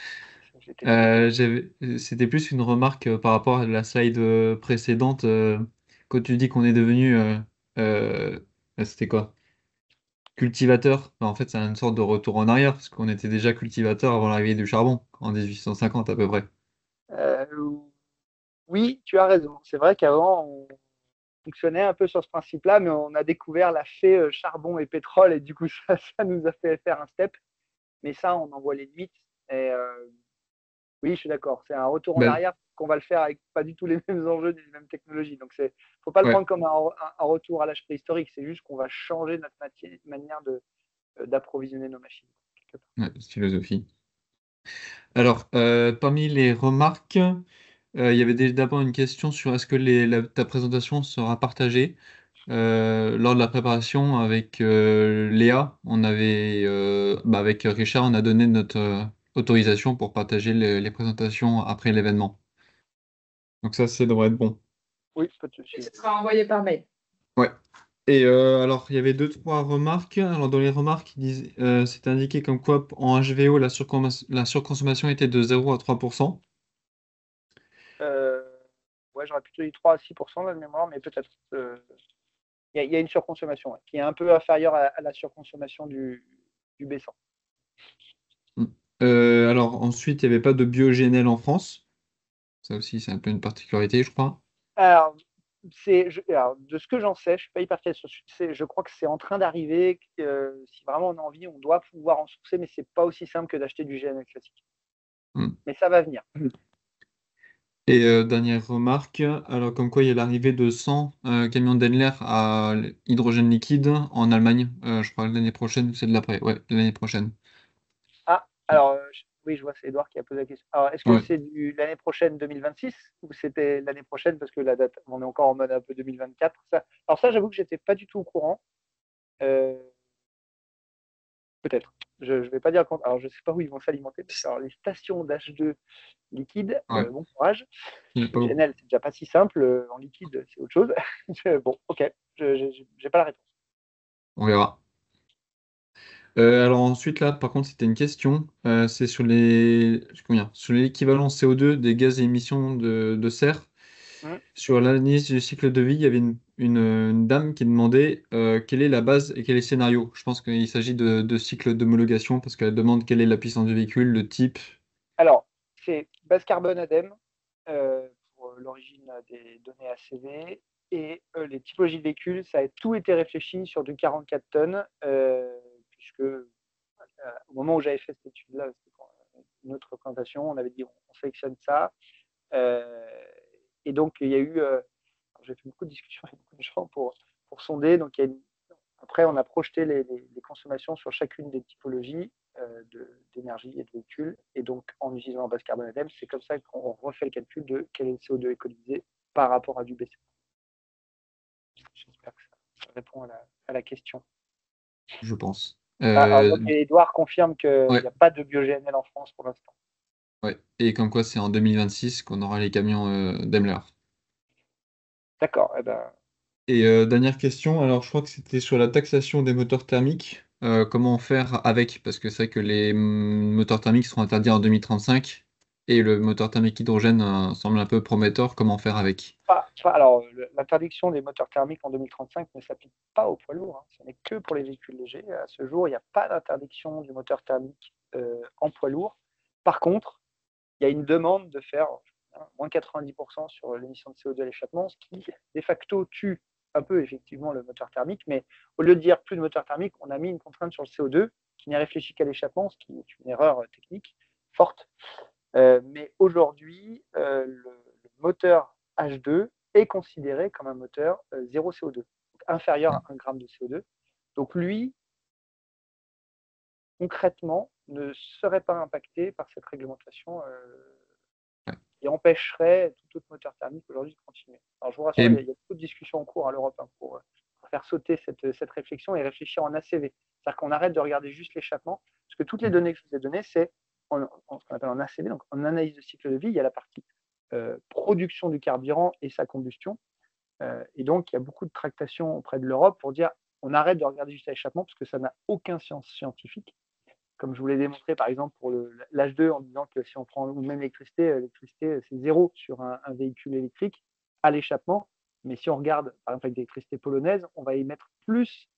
C'était plus une remarque par rapport à la slide précédente. Quand tu dis qu'on est devenu, c'était quoi? Cultivateur. En fait, c'est une sorte de retour en arrière, parce qu'on était déjà cultivateur avant l'arrivée du charbon, en 1850 à peu près. Oui, tu as raison. C'est vrai qu'avant, on fonctionnait un peu sur ce principe-là, mais on a découvert la fée charbon et pétrole, et du coup, ça nous a fait faire un step. Mais ça, on en voit les limites. Et oui, je suis d'accord. C'est un retour en arrière qu'on va le faire avec pas du tout les mêmes enjeux, les mêmes technologies. Donc, il ne faut pas le prendre comme un retour à l'âge préhistorique. C'est juste qu'on va changer notre manière d'approvisionner nos machines. Ouais, philosophie. Alors, parmi les remarques, il y avait d'abord une question sur est-ce que ta présentation sera partagée. Lors de la préparation avec Léa, avec Richard, on a donné notre autorisation pour partager les présentations après l'événement. Donc ça devrait être bon. Oui, pas de souci. Ce sera envoyé par mail. Ouais. Et alors, il y avait 2-3 remarques. Alors, dans les remarques, c'était indiqué comme quoi en HVO, la surconsommation était de 0 à 3%. Ouais, j'aurais plutôt dit 3 à 6% de mémoire, mais peut-être. Il y a une surconsommation qui est un peu inférieure à la surconsommation du B100. Alors, ensuite, il n'y avait pas de biogénel en France. Ça aussi, c'est un peu une particularité, je crois. Alors, de ce que j'en sais, je ne suis pas hyper calé sur je crois que c'est en train d'arriver. Si vraiment on a envie, on doit pouvoir en sourcer, mais ce n'est pas aussi simple que d'acheter du GNL classique. Mais ça va venir. Et dernière remarque, alors comme quoi il y a l'arrivée de 100 camions Daimler à hydrogène liquide en Allemagne, je crois l'année prochaine ou c'est de l'après, ouais, l'année prochaine. Ah, alors oui, je vois, c'est Edouard qui a posé la question. Alors, est-ce que Ouais. c'est l'année prochaine 2026 ou c'était l'année prochaine parce que la date, on est encore en mode un peu 2024 ça. Alors ça, j'avoue que j'étais pas du tout au courant. Peut-être. Je ne vais pas dire quand. Alors, je ne sais pas où ils vont s'alimenter. Alors, les stations d'H2 liquide, Ouais. bon courage. Il est pas haut. GNL, c'est déjà pas si simple. En liquide, c'est autre chose. Bon, ok. Je n'ai pas la réponse. On verra. Alors ensuite là, par contre, c'était une question. C'est sur sur l'équivalent CO2 des gaz et émissions de serre. Sur l'analyse du cycle de vie, il y avait une dame qui demandait quelle est la base et quel est le scénario. Je pense qu'il s'agit de cycle d'homologation parce qu'elle demande quelle est la puissance du véhicule, le type. Alors, c'est base carbone ADEME pour l'origine des données ACV. Et les typologies de véhicules, ça a tout été réfléchi sur du 44 tonnes, puisque au moment où j'avais fait cette étude-là, c'était pour une autre présentation, on avait dit on sélectionne ça. Et donc, il y a eu, j'ai fait beaucoup de discussions avec beaucoup de gens pour sonder. Donc, après, on a projeté les consommations sur chacune des typologies. d'énergie et de véhicules. Et donc, en utilisant un base carbone ADEME, c'est comme ça qu'on refait le calcul de quel est le CO2 économisé par rapport à du BC. J'espère que ça répond à la question. Je pense. Edouard confirme qu'il n'y a pas de bio-GNL en France pour l'instant. Ouais. Et comme quoi, c'est en 2026 qu'on aura les camions Daimler. D'accord. Et dernière question, alors je crois que c'était sur la taxation des moteurs thermiques. Comment faire avec? Parce que c'est vrai que les moteurs thermiques seront interdits en 2035 et le moteur thermique hydrogène semble un peu prometteur. Comment faire avec? Alors, l'interdiction des moteurs thermiques en 2035 ne s'applique pas aux poids lourds. Ce n'est que pour les véhicules légers. À ce jour, il n'y a pas d'interdiction du moteur thermique en poids lourd. Par contre, il y a une demande de faire moins 90% sur l'émission de CO2 à l'échappement, ce qui, de facto, tue un peu effectivement le moteur thermique. Mais au lieu de dire plus de moteur thermique, on a mis une contrainte sur le CO2 qui n'est réfléchi qu'à l'échappement, ce qui est une erreur technique forte. Mais aujourd'hui, le moteur H2 est considéré comme un moteur zéro CO2, donc inférieur à 1 gramme de CO2. Donc lui, concrètement, ne serait pas impacté par cette réglementation qui empêcherait tout autre moteur thermique aujourd'hui de continuer. Alors je vous rassure, il y a beaucoup de discussions en cours à l'Europe pour faire sauter cette réflexion et réfléchir en ACV. C'est-à-dire qu'on arrête de regarder juste l'échappement, parce que toutes les données que je vous ai données, c'est ce qu'on appelle en ACV, donc en analyse de cycle de vie, il y a la partie production du carburant et sa combustion. Et donc, il y a beaucoup de tractations auprès de l'Europe pour dire on arrête de regarder juste l'échappement parce que ça n'a aucun sens scientifique. Comme je vous l'ai démontré, par exemple, pour l'H2, en disant que si on prend ou même l'électricité, c'est zéro sur un véhicule électrique à l'échappement. Mais si on regarde, par exemple, avec l'électricité polonaise, on va émettre plus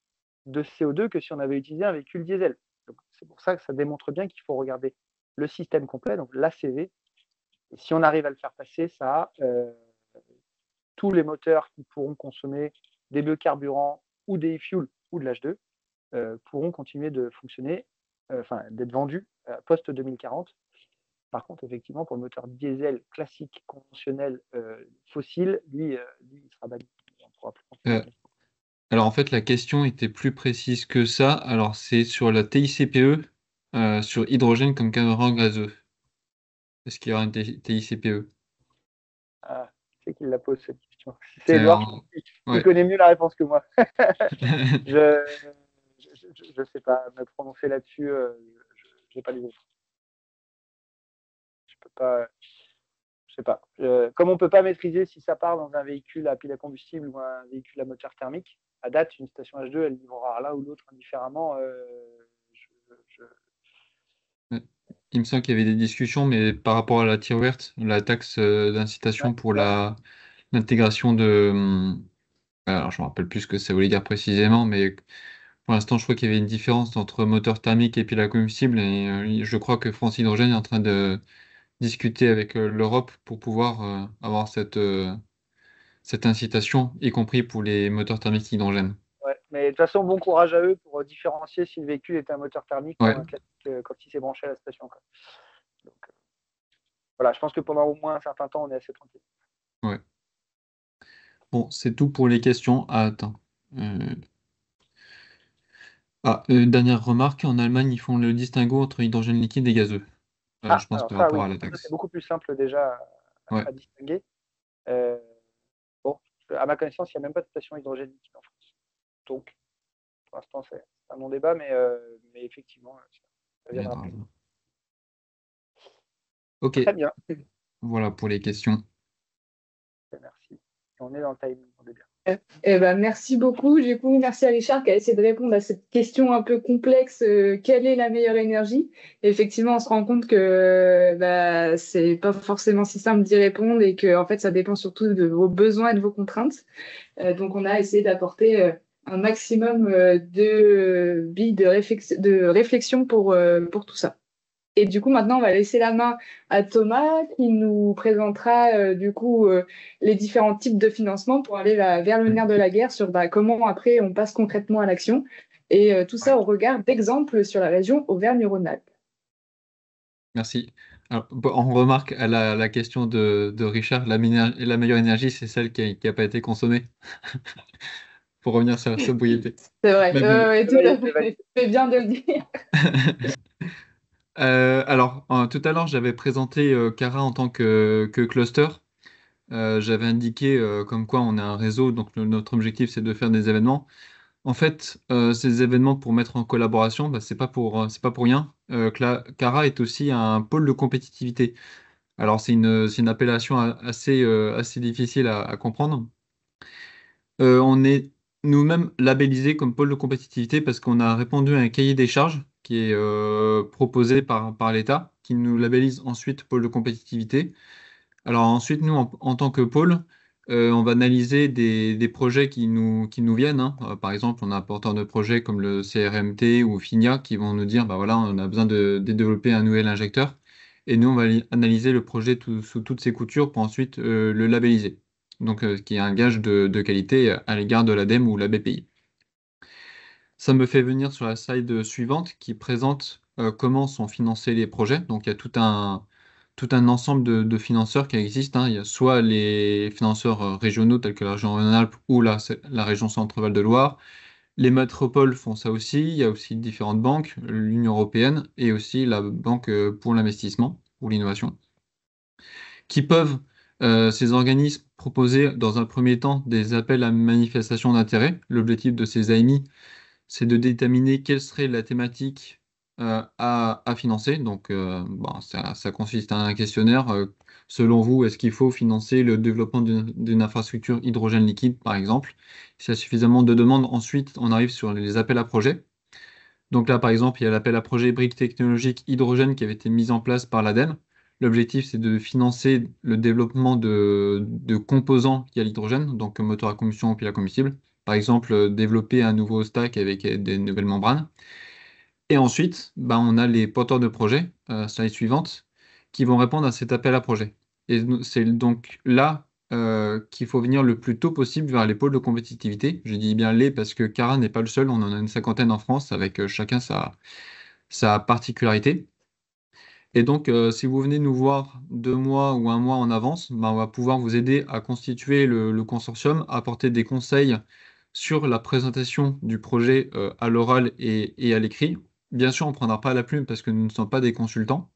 de CO2 que si on avait utilisé un véhicule diesel. Donc, c'est pour ça que ça démontre bien qu'il faut regarder le système complet, donc l'ACV. Et si on arrive à le faire passer, ça tous les moteurs qui pourront consommer des biocarburants ou des e-fuels ou de l'H2 pourront continuer de fonctionner, d'être vendus post-2040. Par contre, effectivement, pour le moteur diesel classique, conventionnel, fossile, lui, il sera banni. Alors en fait, la question était plus précise que ça. Alors c'est sur la TICPE, sur hydrogène comme carburant gazeux. Est-ce qu'il y aura une TICPE? C'est qu'il la pose cette question. C'est Edouard qui connaît mieux la réponse que moi. Je ne sais pas me prononcer là-dessus. Je n'ai pas les autres. Je peux pas. Je sais pas. Comme on ne peut pas maîtriser si ça part dans un véhicule à pile à combustible ou un véhicule à moteur thermique, à date, une station H2, elle livrera l'un ou l'autre indifféremment. Il me semble qu'il y avait des discussions, mais par rapport à la tire verte, la taxe d'incitation pour l'intégration de... alors, je ne me rappelle plus ce que ça voulait dire précisément, mais pour l'instant, je crois qu'il y avait une différence entre moteur thermique et pile à combustible, et je crois que France Hydrogène est en train de discuter avec l'Europe pour pouvoir avoir cette incitation, y compris pour les moteurs thermiques hydrogène. Ouais, mais de toute façon, bon courage à eux pour différencier si le véhicule est un moteur thermique ou un classique quand il s'est branché à la station. Donc, voilà, je pense que pendant au moins un certain temps, on est assez tranquille. Ouais. Bon, c'est tout pour les questions. Ah, attends. Dernière remarque, en Allemagne, ils font le distinguo entre hydrogène liquide et gazeux. Je pense par rapport à la taxe. C'est beaucoup plus simple déjà à distinguer. Bon, à ma connaissance, il n'y a même pas de station hydrogène liquide en France. Donc, pour l'instant, c'est un non-débat, mais effectivement, ça viendra. Ok. Très bien. Voilà pour les questions. Merci. On est dans le timing, on est bien. Merci beaucoup. Du coup, merci à Richard qui a essayé de répondre à cette question un peu complexe. Quelle est la meilleure énergie? Et effectivement, on se rend compte que c'est pas forcément si simple d'y répondre et que en fait, ça dépend surtout de vos besoins et de vos contraintes. Donc, on a essayé d'apporter un maximum de billes de réflexion pour tout ça. Et du coup, maintenant, on va laisser la main à Thomas qui nous présentera les différents types de financement pour aller vers le nerf de la guerre sur comment après on passe concrètement à l'action. Et tout ça au regard d'exemples sur la région Auvergne-Rhône-Alpes. Merci. Alors, on remarque à la question de Richard, la meilleure énergie, c'est celle qui n'a pas été consommée. Pour revenir sur la sobriété. C'est vrai, tout à fait. C'est bien de le dire. Tout à l'heure, j'avais présenté Cara en tant que cluster. J'avais indiqué comme quoi on a un réseau, donc notre objectif c'est de faire des événements. En fait, ces événements pour mettre en collaboration, bah, c'est pas pour rien. Cara est aussi un pôle de compétitivité. Alors c'est une appellation assez difficile à comprendre. On est nous-mêmes labellisés comme pôle de compétitivité parce qu'on a répondu à un cahier des charges qui est proposé par l'État, qui nous labellise ensuite pôle de compétitivité. Alors ensuite, nous, en tant que pôle, on va analyser des projets qui nous viennent, hein. Par exemple, on a un porteur de projets comme le CRMT ou FINIA qui vont nous dire, bah voilà, on a besoin de développer un nouvel injecteur. Et nous, on va analyser le projet sous toutes ses coutures pour ensuite le labelliser. Donc, ce qui est un gage de qualité à l'égard de l'ADEME ou la BPI. Ça me fait venir sur la slide suivante qui présente comment sont financés les projets. Donc, il y a tout un ensemble de financeurs qui existent, hein. Il y a soit les financeurs régionaux tels que la région Rhône-Alpes ou la région Centre-Val de Loire. Les métropoles font ça aussi. Il y a aussi différentes banques, l'Union européenne et aussi la Banque pour l'investissement, pour l'innovation, qui peuvent, ces organismes, proposer dans un premier temps des appels à manifestation d'intérêt. L'objectif de ces AMI, c'est de déterminer quelle serait la thématique à financer. Donc, bon, ça consiste à un questionnaire. Selon vous, est-ce qu'il faut financer le développement d'une infrastructure hydrogène liquide, par exemple? S'il y a suffisamment de demandes, ensuite, on arrive sur les appels à projets. Donc là, par exemple, il y a l'appel à projet briques technologiques hydrogène qui avait été mis en place par l'ADEME. L'objectif, c'est de financer le développement de composants liés à l'hydrogène, donc moteur à combustion, pile à combustible. Par exemple, développer un nouveau stack avec des nouvelles membranes. Et ensuite, bah, on a les porteurs de projet, slide suivante, qui vont répondre à cet appel à projet. Et c'est donc là qu'il faut venir le plus tôt possible vers les pôles de compétitivité. Je dis bien les parce que Cara n'est pas le seul, on en a une cinquantaine en France avec chacun sa particularité. Et donc, si vous venez nous voir 2 mois ou un mois en avance, bah, on va pouvoir vous aider à constituer le consortium, apporter des conseils sur la présentation du projet à l'oral et à l'écrit. Bien sûr, on ne prendra pas la plume parce que nous ne sommes pas des consultants.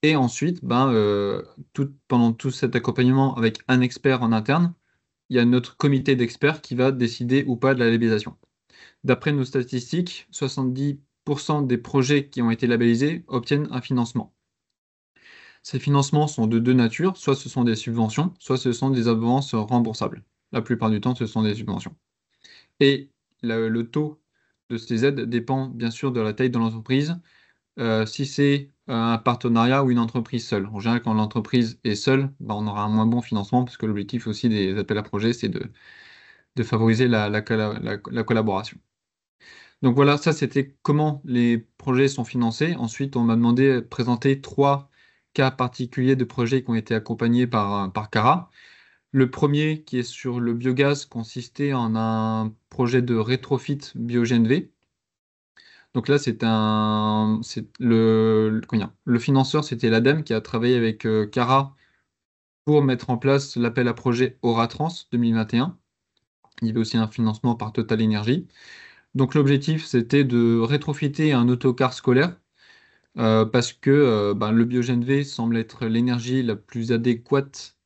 Et ensuite, ben, pendant tout cet accompagnement avec un expert en interne, il y a notre comité d'experts qui va décider ou pas de la labellisation. D'après nos statistiques, 70% des projets qui ont été labellisés obtiennent un financement. Ces financements sont de deux natures, soit ce sont des subventions, soit ce sont des avances remboursables. La plupart du temps, ce sont des subventions. Et le taux de ces aides dépend bien sûr de la taille de l'entreprise, si c'est un partenariat ou une entreprise seule. En général, quand l'entreprise est seule, ben, on aura un moins bon financement parce que l'objectif aussi des appels à projets, c'est de favoriser la collaboration. Donc voilà, ça c'était comment les projets sont financés. Ensuite, on m'a demandé de présenter 3 cas particuliers de projets qui ont été accompagnés par Cara. Le premier, qui est sur le biogaz, consistait en un projet de rétrofit BioGNV. Donc là, le financeur, c'était l'ADEME qui a travaillé avec Cara pour mettre en place l'appel à projet Auratrans 2021. Il y avait aussi un financement par Total Energy. Donc l'objectif, c'était de rétrofiter un autocar scolaire parce que ben, le BioGNV semble être l'énergie la plus adéquate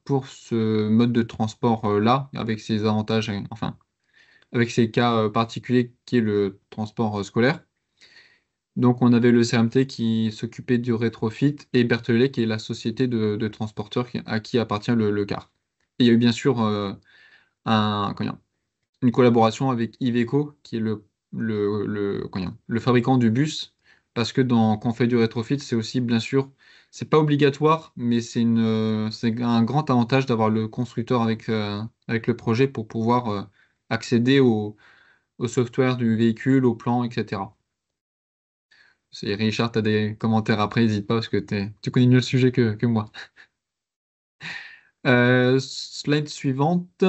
pour ce mode de transport-là, avec ses avantages, enfin, avec ses cas particuliers qui est le transport scolaire. Donc on avait le CRMT qui s'occupait du rétrofit et Berthollet qui est la société de transporteurs à qui appartient le car. Et il y a eu bien sûr une collaboration avec Iveco qui est le fabricant du bus, parce que quand on fait du rétrofit, c'est aussi bien sûr, c'est pas obligatoire, mais c'est un grand avantage d'avoir le constructeur avec le projet pour pouvoir accéder au software du véhicule, au plan, etc. Si Richard, tu as des commentaires après, n'hésite pas parce que tu connais mieux le sujet que moi. Slide suivante.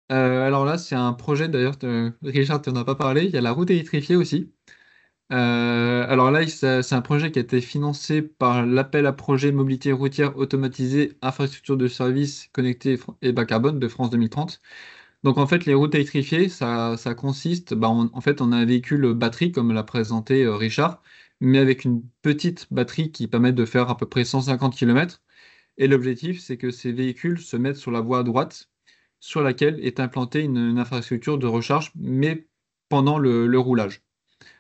Alors là, c'est un projet, d'ailleurs, Richard, tu n'en as pas parlé, il y a la route électrifiée aussi. Alors là, c'est un projet qui a été financé par l'appel à projet mobilité routière automatisée, infrastructure de services connectés et bas carbone de France 2030. Donc en fait, les routes électrifiées, ça consiste, en fait, on a un véhicule batterie, comme l'a présenté Richard, mais avec une petite batterie qui permet de faire à peu près 150 km. Et l'objectif, c'est que ces véhicules se mettent sur la voie à droite, sur laquelle est implantée une infrastructure de recharge, mais pendant le roulage.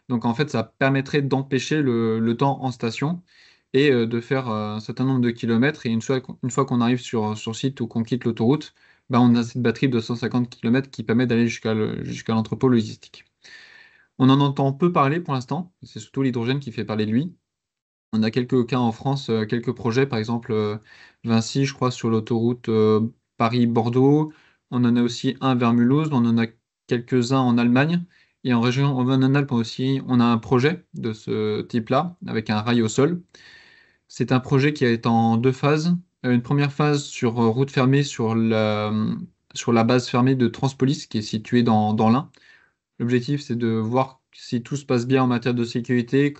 Donc en fait, ça permettrait d'empêcher le temps en station et de faire un certain nombre de kilomètres. Et une fois qu'on arrive sur site ou qu'on quitte l'autoroute, bah, on a cette batterie de 150 km qui permet d'aller jusqu'à l'entrepôt logistique. On en entend peu parler pour l'instant, c'est surtout l'hydrogène qui fait parler de lui. On a quelques cas en France, quelques projets, par exemple Vinci, je crois, sur l'autoroute Paris-Bordeaux. On en a aussi un vers Mulhouse, on en a quelques-uns en Allemagne. Et en région Auvergne-Rhône-Alpes aussi, on a un projet de ce type-là, avec un rail au sol. C'est un projet qui est en deux phases. Une première phase sur route fermée sur la base fermée de Transpolis, qui est située dans l'Ain. L'objectif, c'est de voir si tout se passe bien en matière de sécurité,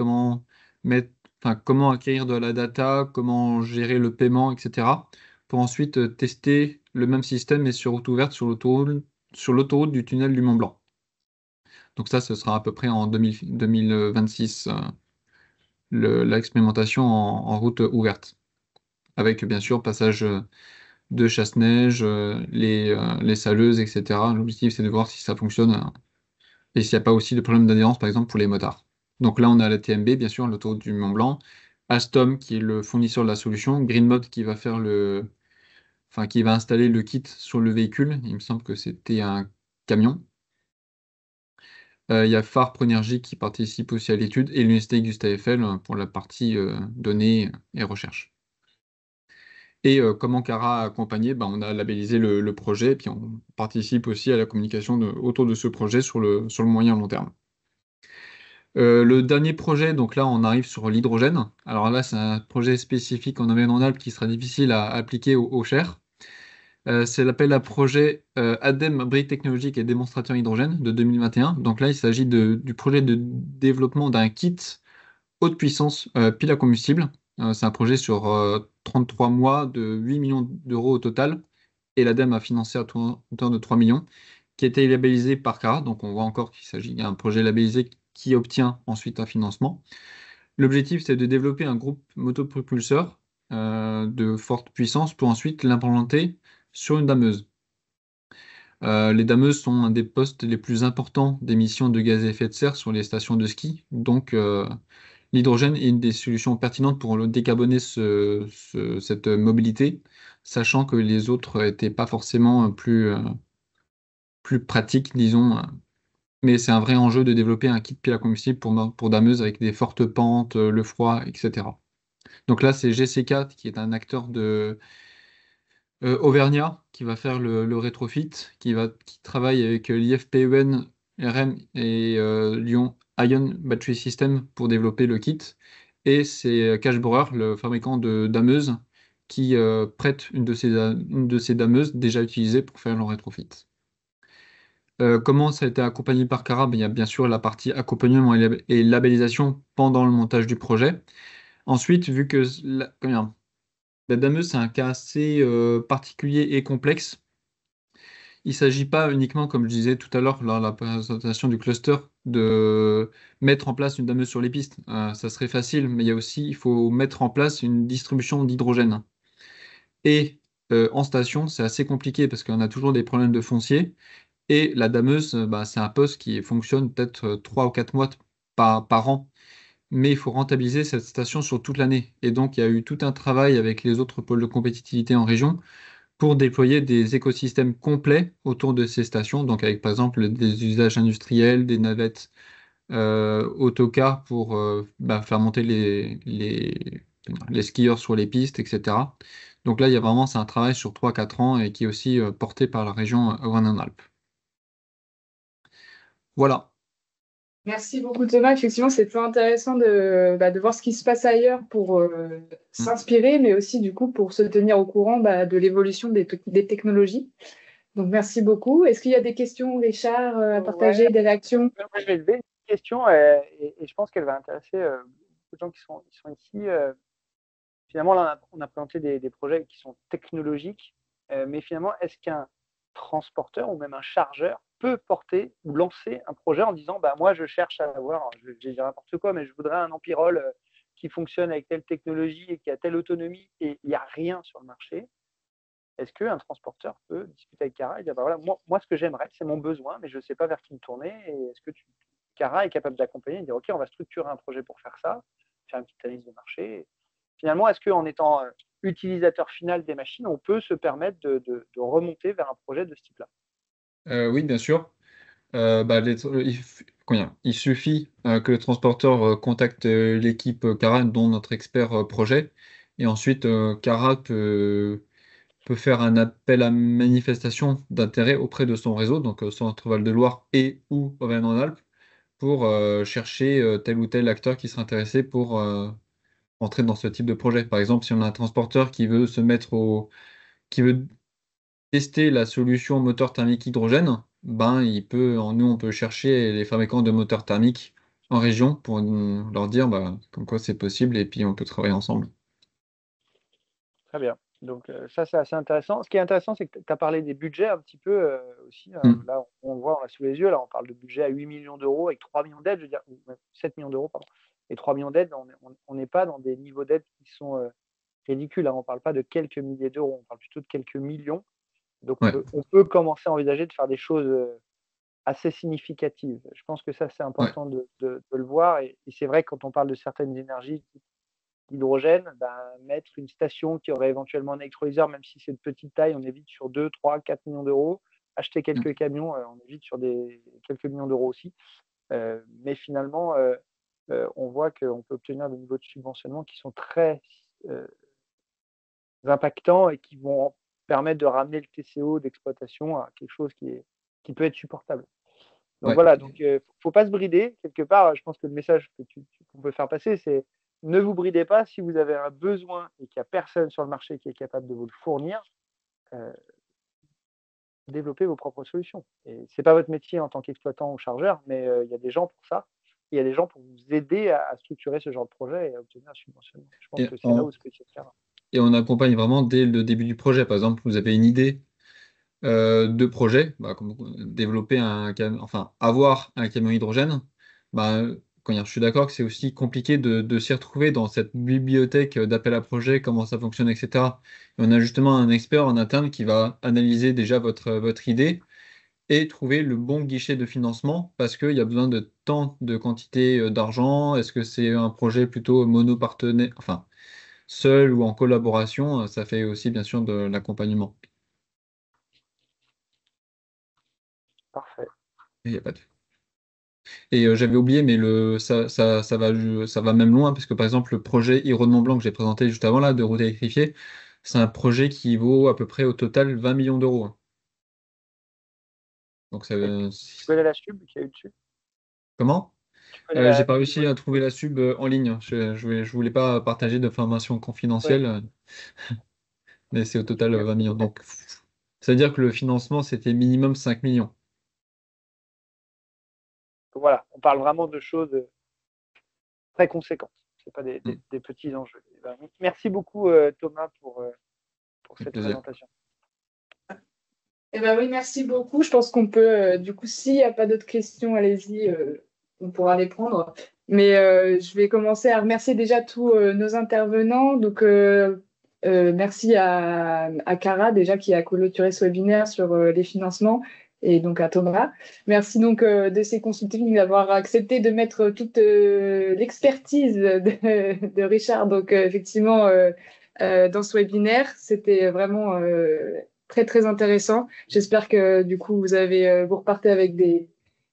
mettre, comment acquérir de la data, comment gérer le paiement, etc. Pour ensuite tester le même système, mais sur route ouverte sur l'autoroute du tunnel du Mont Blanc. Donc ça, ce sera à peu près en 2026, l'expérimentation en route ouverte, avec bien sûr passage de chasse-neige, les saleuses, etc. L'objectif, c'est de voir si ça fonctionne. Et s'il n'y a pas aussi de problème d'adhérence, par exemple, pour les motards. Donc là, on a la TMB, bien sûr, l'autoroute du Mont Blanc, Alstom, qui est le fournisseur de la solution, Greenmod, qui va qui va installer le kit sur le véhicule. Il me semble que c'était un camion. Il y a Phare Pronergie qui participe aussi à l'étude et l'Université Gustave Eiffel pour la partie données et recherche. Et comme Ankara a accompagné, on a labellisé le projet et puis on participe aussi à la communication autour de ce projet sur le moyen long terme. Le dernier projet, donc là, on arrive sur l'hydrogène. Alors là, c'est un projet spécifique en Auvergne-Rhône-Alpes qui sera difficile à appliquer au Cher. C'est l'appel à projet ADEME Briques technologiques et démonstrateurs hydrogène de 2021. Donc là, il s'agit du projet de développement d'un kit haute puissance pile à combustible. C'est un projet sur 33 mois de 8 millions d'euros au total. Et l'ADEME a financé à hauteur de 3 millions, qui a été labellisé par Cara. Donc on voit encore qu'il s'agit d'un projet labellisé qui obtient ensuite un financement. L'objectif, c'est de développer un groupe motopropulseur de forte puissance pour ensuite l'implanter sur une dameuse. Les dameuses sont un des postes les plus importants d'émissions de gaz à effet de serre sur les stations de ski. Donc, l'hydrogène est une des solutions pertinentes pour décarboner cette mobilité, sachant que les autres n'étaient pas forcément plus pratiques, disons. Mais c'est un vrai enjeu de développer un kit pile à combustible pour dameuse avec des fortes pentes, le froid, etc. Donc là, c'est GC4 qui est un acteur de Auvergnat qui va faire le rétrofit, qui travaille avec l'IFPEN, RM et Lyon Ion Battery System pour développer le kit. Et c'est Cache Borer, le fabricant de dameuses, qui prête une de ces dameuses déjà utilisées pour faire le rétrofit. Comment ça a été accompagné par Cara? Il y a bien sûr la partie accompagnement et labellisation pendant le montage du projet. Ensuite, vu que la dameuse, c'est un cas assez particulier et complexe, il ne s'agit pas uniquement, comme je disais tout à l'heure, lors de la présentation du cluster, de mettre en place une dameuse sur les pistes. Ça serait facile, mais il faut mettre en place une distribution d'hydrogène. Et en station, c'est assez compliqué parce qu'on a toujours des problèmes de foncier. Et la dameuse, c'est un poste qui fonctionne peut-être 3 ou 4 mois par an. Mais il faut rentabiliser cette station sur toute l'année. Et donc, il y a eu tout un travail avec les autres pôles de compétitivité en région pour déployer des écosystèmes complets autour de ces stations. Donc, avec par exemple des usages industriels, des navettes autocars pour faire monter les skieurs sur les pistes, etc. Donc là, c'est un travail sur 3-4 ans et qui est aussi porté par la région Auvergne-Rhône-Alpes. Voilà. Merci beaucoup Thomas. Effectivement, c'est toujours intéressant de voir ce qui se passe ailleurs pour s'inspirer, mais aussi du coup pour se tenir au courant de l'évolution des technologies. Donc merci beaucoup. Est-ce qu'il y a des questions, Richard, à partager, des réactions? Je vais lever une question et je pense qu'elle va intéresser beaucoup de gens qui sont ici. Finalement, là, on a présenté des projets qui sont technologiques, mais finalement, est-ce qu'un transporteur ou même un chargeur peut porter ou lancer un projet en disant moi je cherche à avoir, je vais dire n'importe quoi, mais je voudrais un empirole qui fonctionne avec telle technologie et qui a telle autonomie et il n'y a rien sur le marché. Est-ce qu'un transporteur peut discuter avec Cara et dire voilà, moi ce que j'aimerais, c'est mon besoin, mais je ne sais pas vers qui me tourner, et est-ce que Cara est capable d'accompagner et de dire ok, on va structurer un projet pour faire ça, faire une petite analyse de marché. Finalement, est-ce qu'en étant utilisateur final des machines, on peut se permettre de remonter vers un projet de ce type-là? Oui, bien sûr. Il suffit que le transporteur contacte l'équipe Cara, dont notre expert projet, et ensuite Cara peut faire un appel à manifestation d'intérêt auprès de son réseau, donc Centre Val de Loire et ou Auvergne-Rhône-Alpes, pour chercher tel ou tel acteur qui serait intéressé pour entrer dans ce type de projet. Par exemple, si on a un transporteur qui veut qui veut tester la solution moteur thermique hydrogène, nous, on peut chercher les fabricants de moteurs thermiques en région pour leur dire comme quoi c'est possible et puis on peut travailler ensemble. Très bien. Donc ça, c'est assez intéressant. Ce qui est intéressant, c'est que tu as parlé des budgets un petit peu aussi. Là, on voit, on a sous les yeux, là, on parle de budget à 8 millions d'euros avec 3 millions d'aides, je veux dire, 7 millions d'euros, pardon, et 3 millions d'aides, on n'est pas dans des niveaux d'aide qui sont ridicules. Hein. On ne parle pas de quelques milliers d'euros, on parle plutôt de quelques millions. Donc Ouais. on peut commencer à envisager de faire des choses assez significatives. Je pense que ça, c'est important de le voir. Et c'est vrai que quand on parle de certaines énergies, l'hydrogène, mettre une station qui aurait éventuellement un électrolyseur, même si c'est de petite taille, on est vite sur 2, 3, 4 millions d'euros. Acheter quelques camions, on est vite sur quelques millions d'euros aussi. Mais finalement, on voit qu'on peut obtenir des niveaux de subventionnement qui sont très impactants et qui vont permettre de ramener le TCO d'exploitation à quelque chose qui peut être supportable. Donc voilà, donc faut pas se brider quelque part. Je pense que le message qu'on peut faire passer, c'est ne vous bridez pas si vous avez un besoin et qu'il n'y a personne sur le marché qui est capable de vous le fournir. Développez vos propres solutions. Et c'est pas votre métier en tant qu'exploitant ou chargeur, mais il y a des gens pour ça. Il y a des gens pour vous aider à structurer ce genre de projet et à obtenir un subventionnement. Je pense que c'est là où ce que c'est faire. Et on accompagne vraiment dès le début du projet. Par exemple, vous avez une idée de projet, comme développer avoir un camion hydrogène, je suis d'accord que c'est aussi compliqué de s'y retrouver dans cette bibliothèque d'appel à projet, comment ça fonctionne, etc. Et on a justement un expert en interne qui va analyser déjà votre idée et trouver le bon guichet de financement parce qu'il y a besoin de tant de quantité d'argent. Est-ce que c'est un projet plutôt monopartenaire, enfin seul ou en collaboration? Ça fait aussi bien sûr de l'accompagnement. Parfait. Et, y a pas de... et j'avais oublié, mais ça va même loin, parce que par exemple, le projet Ironman Blanc que j'ai présenté juste avant là, de route électrifiée, c'est un projet qui vaut à peu près au total 20 millions d'euros. Hein. Donc ça, Tu connais la sub qu'il y a eu dessus? Comment? Tu connais J'ai pas réussi à trouver la sub en ligne. Je voulais pas partager d'informations confidentielles, mais c'est au total 20 millions. Donc, c'est-à-dire que le financement, c'était minimum 5 millions. Voilà, on parle vraiment de choses très conséquentes. Ce pas des petits enjeux. Merci beaucoup Thomas pour cette présentation. Oui, merci beaucoup. Je pense qu'on peut, du coup, s'il n'y a pas d'autres questions, allez-y, on pourra les prendre. Mais je vais commencer à remercier déjà tous nos intervenants. Donc, merci à Cara, déjà, qui a clôturé ce webinaire sur les financements, et donc à Thomas. Merci donc de ces consulting d'avoir accepté de mettre toute l'expertise de Richard. Donc, effectivement, dans ce webinaire, c'était vraiment très, très intéressant. J'espère que, du coup, vous repartez avec des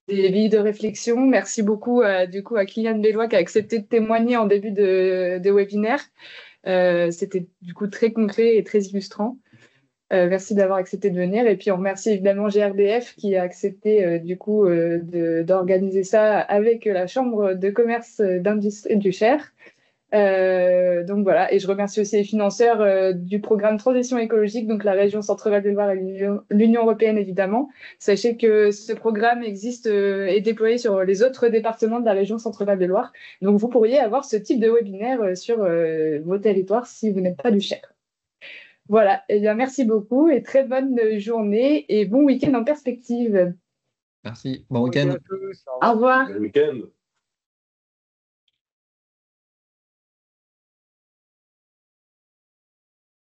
billes de réflexion. Merci beaucoup, du coup, à Kylian Bellois qui a accepté de témoigner en début de webinaire. C'était, du coup, très concret et très illustrant. Merci d'avoir accepté de venir. Et puis, on remercie évidemment GRDF qui a accepté, du coup, d'organiser ça avec la Chambre de commerce d'industrie du Cher. Donc voilà, et je remercie aussi les financeurs du programme Transition écologique, donc la région Centre-Val de Loire et l'Union européenne évidemment. Sachez que ce programme existe et déployé sur les autres départements de la région Centre-Val de Loire. Donc vous pourriez avoir ce type de webinaire sur vos territoires si vous n'êtes pas du Cher. Voilà, et bien merci beaucoup et très bonne journée et bon week-end en perspective. Merci. Bon Bon week-end week-end. à tous. Au Au revoir. revoir. Bon week-end.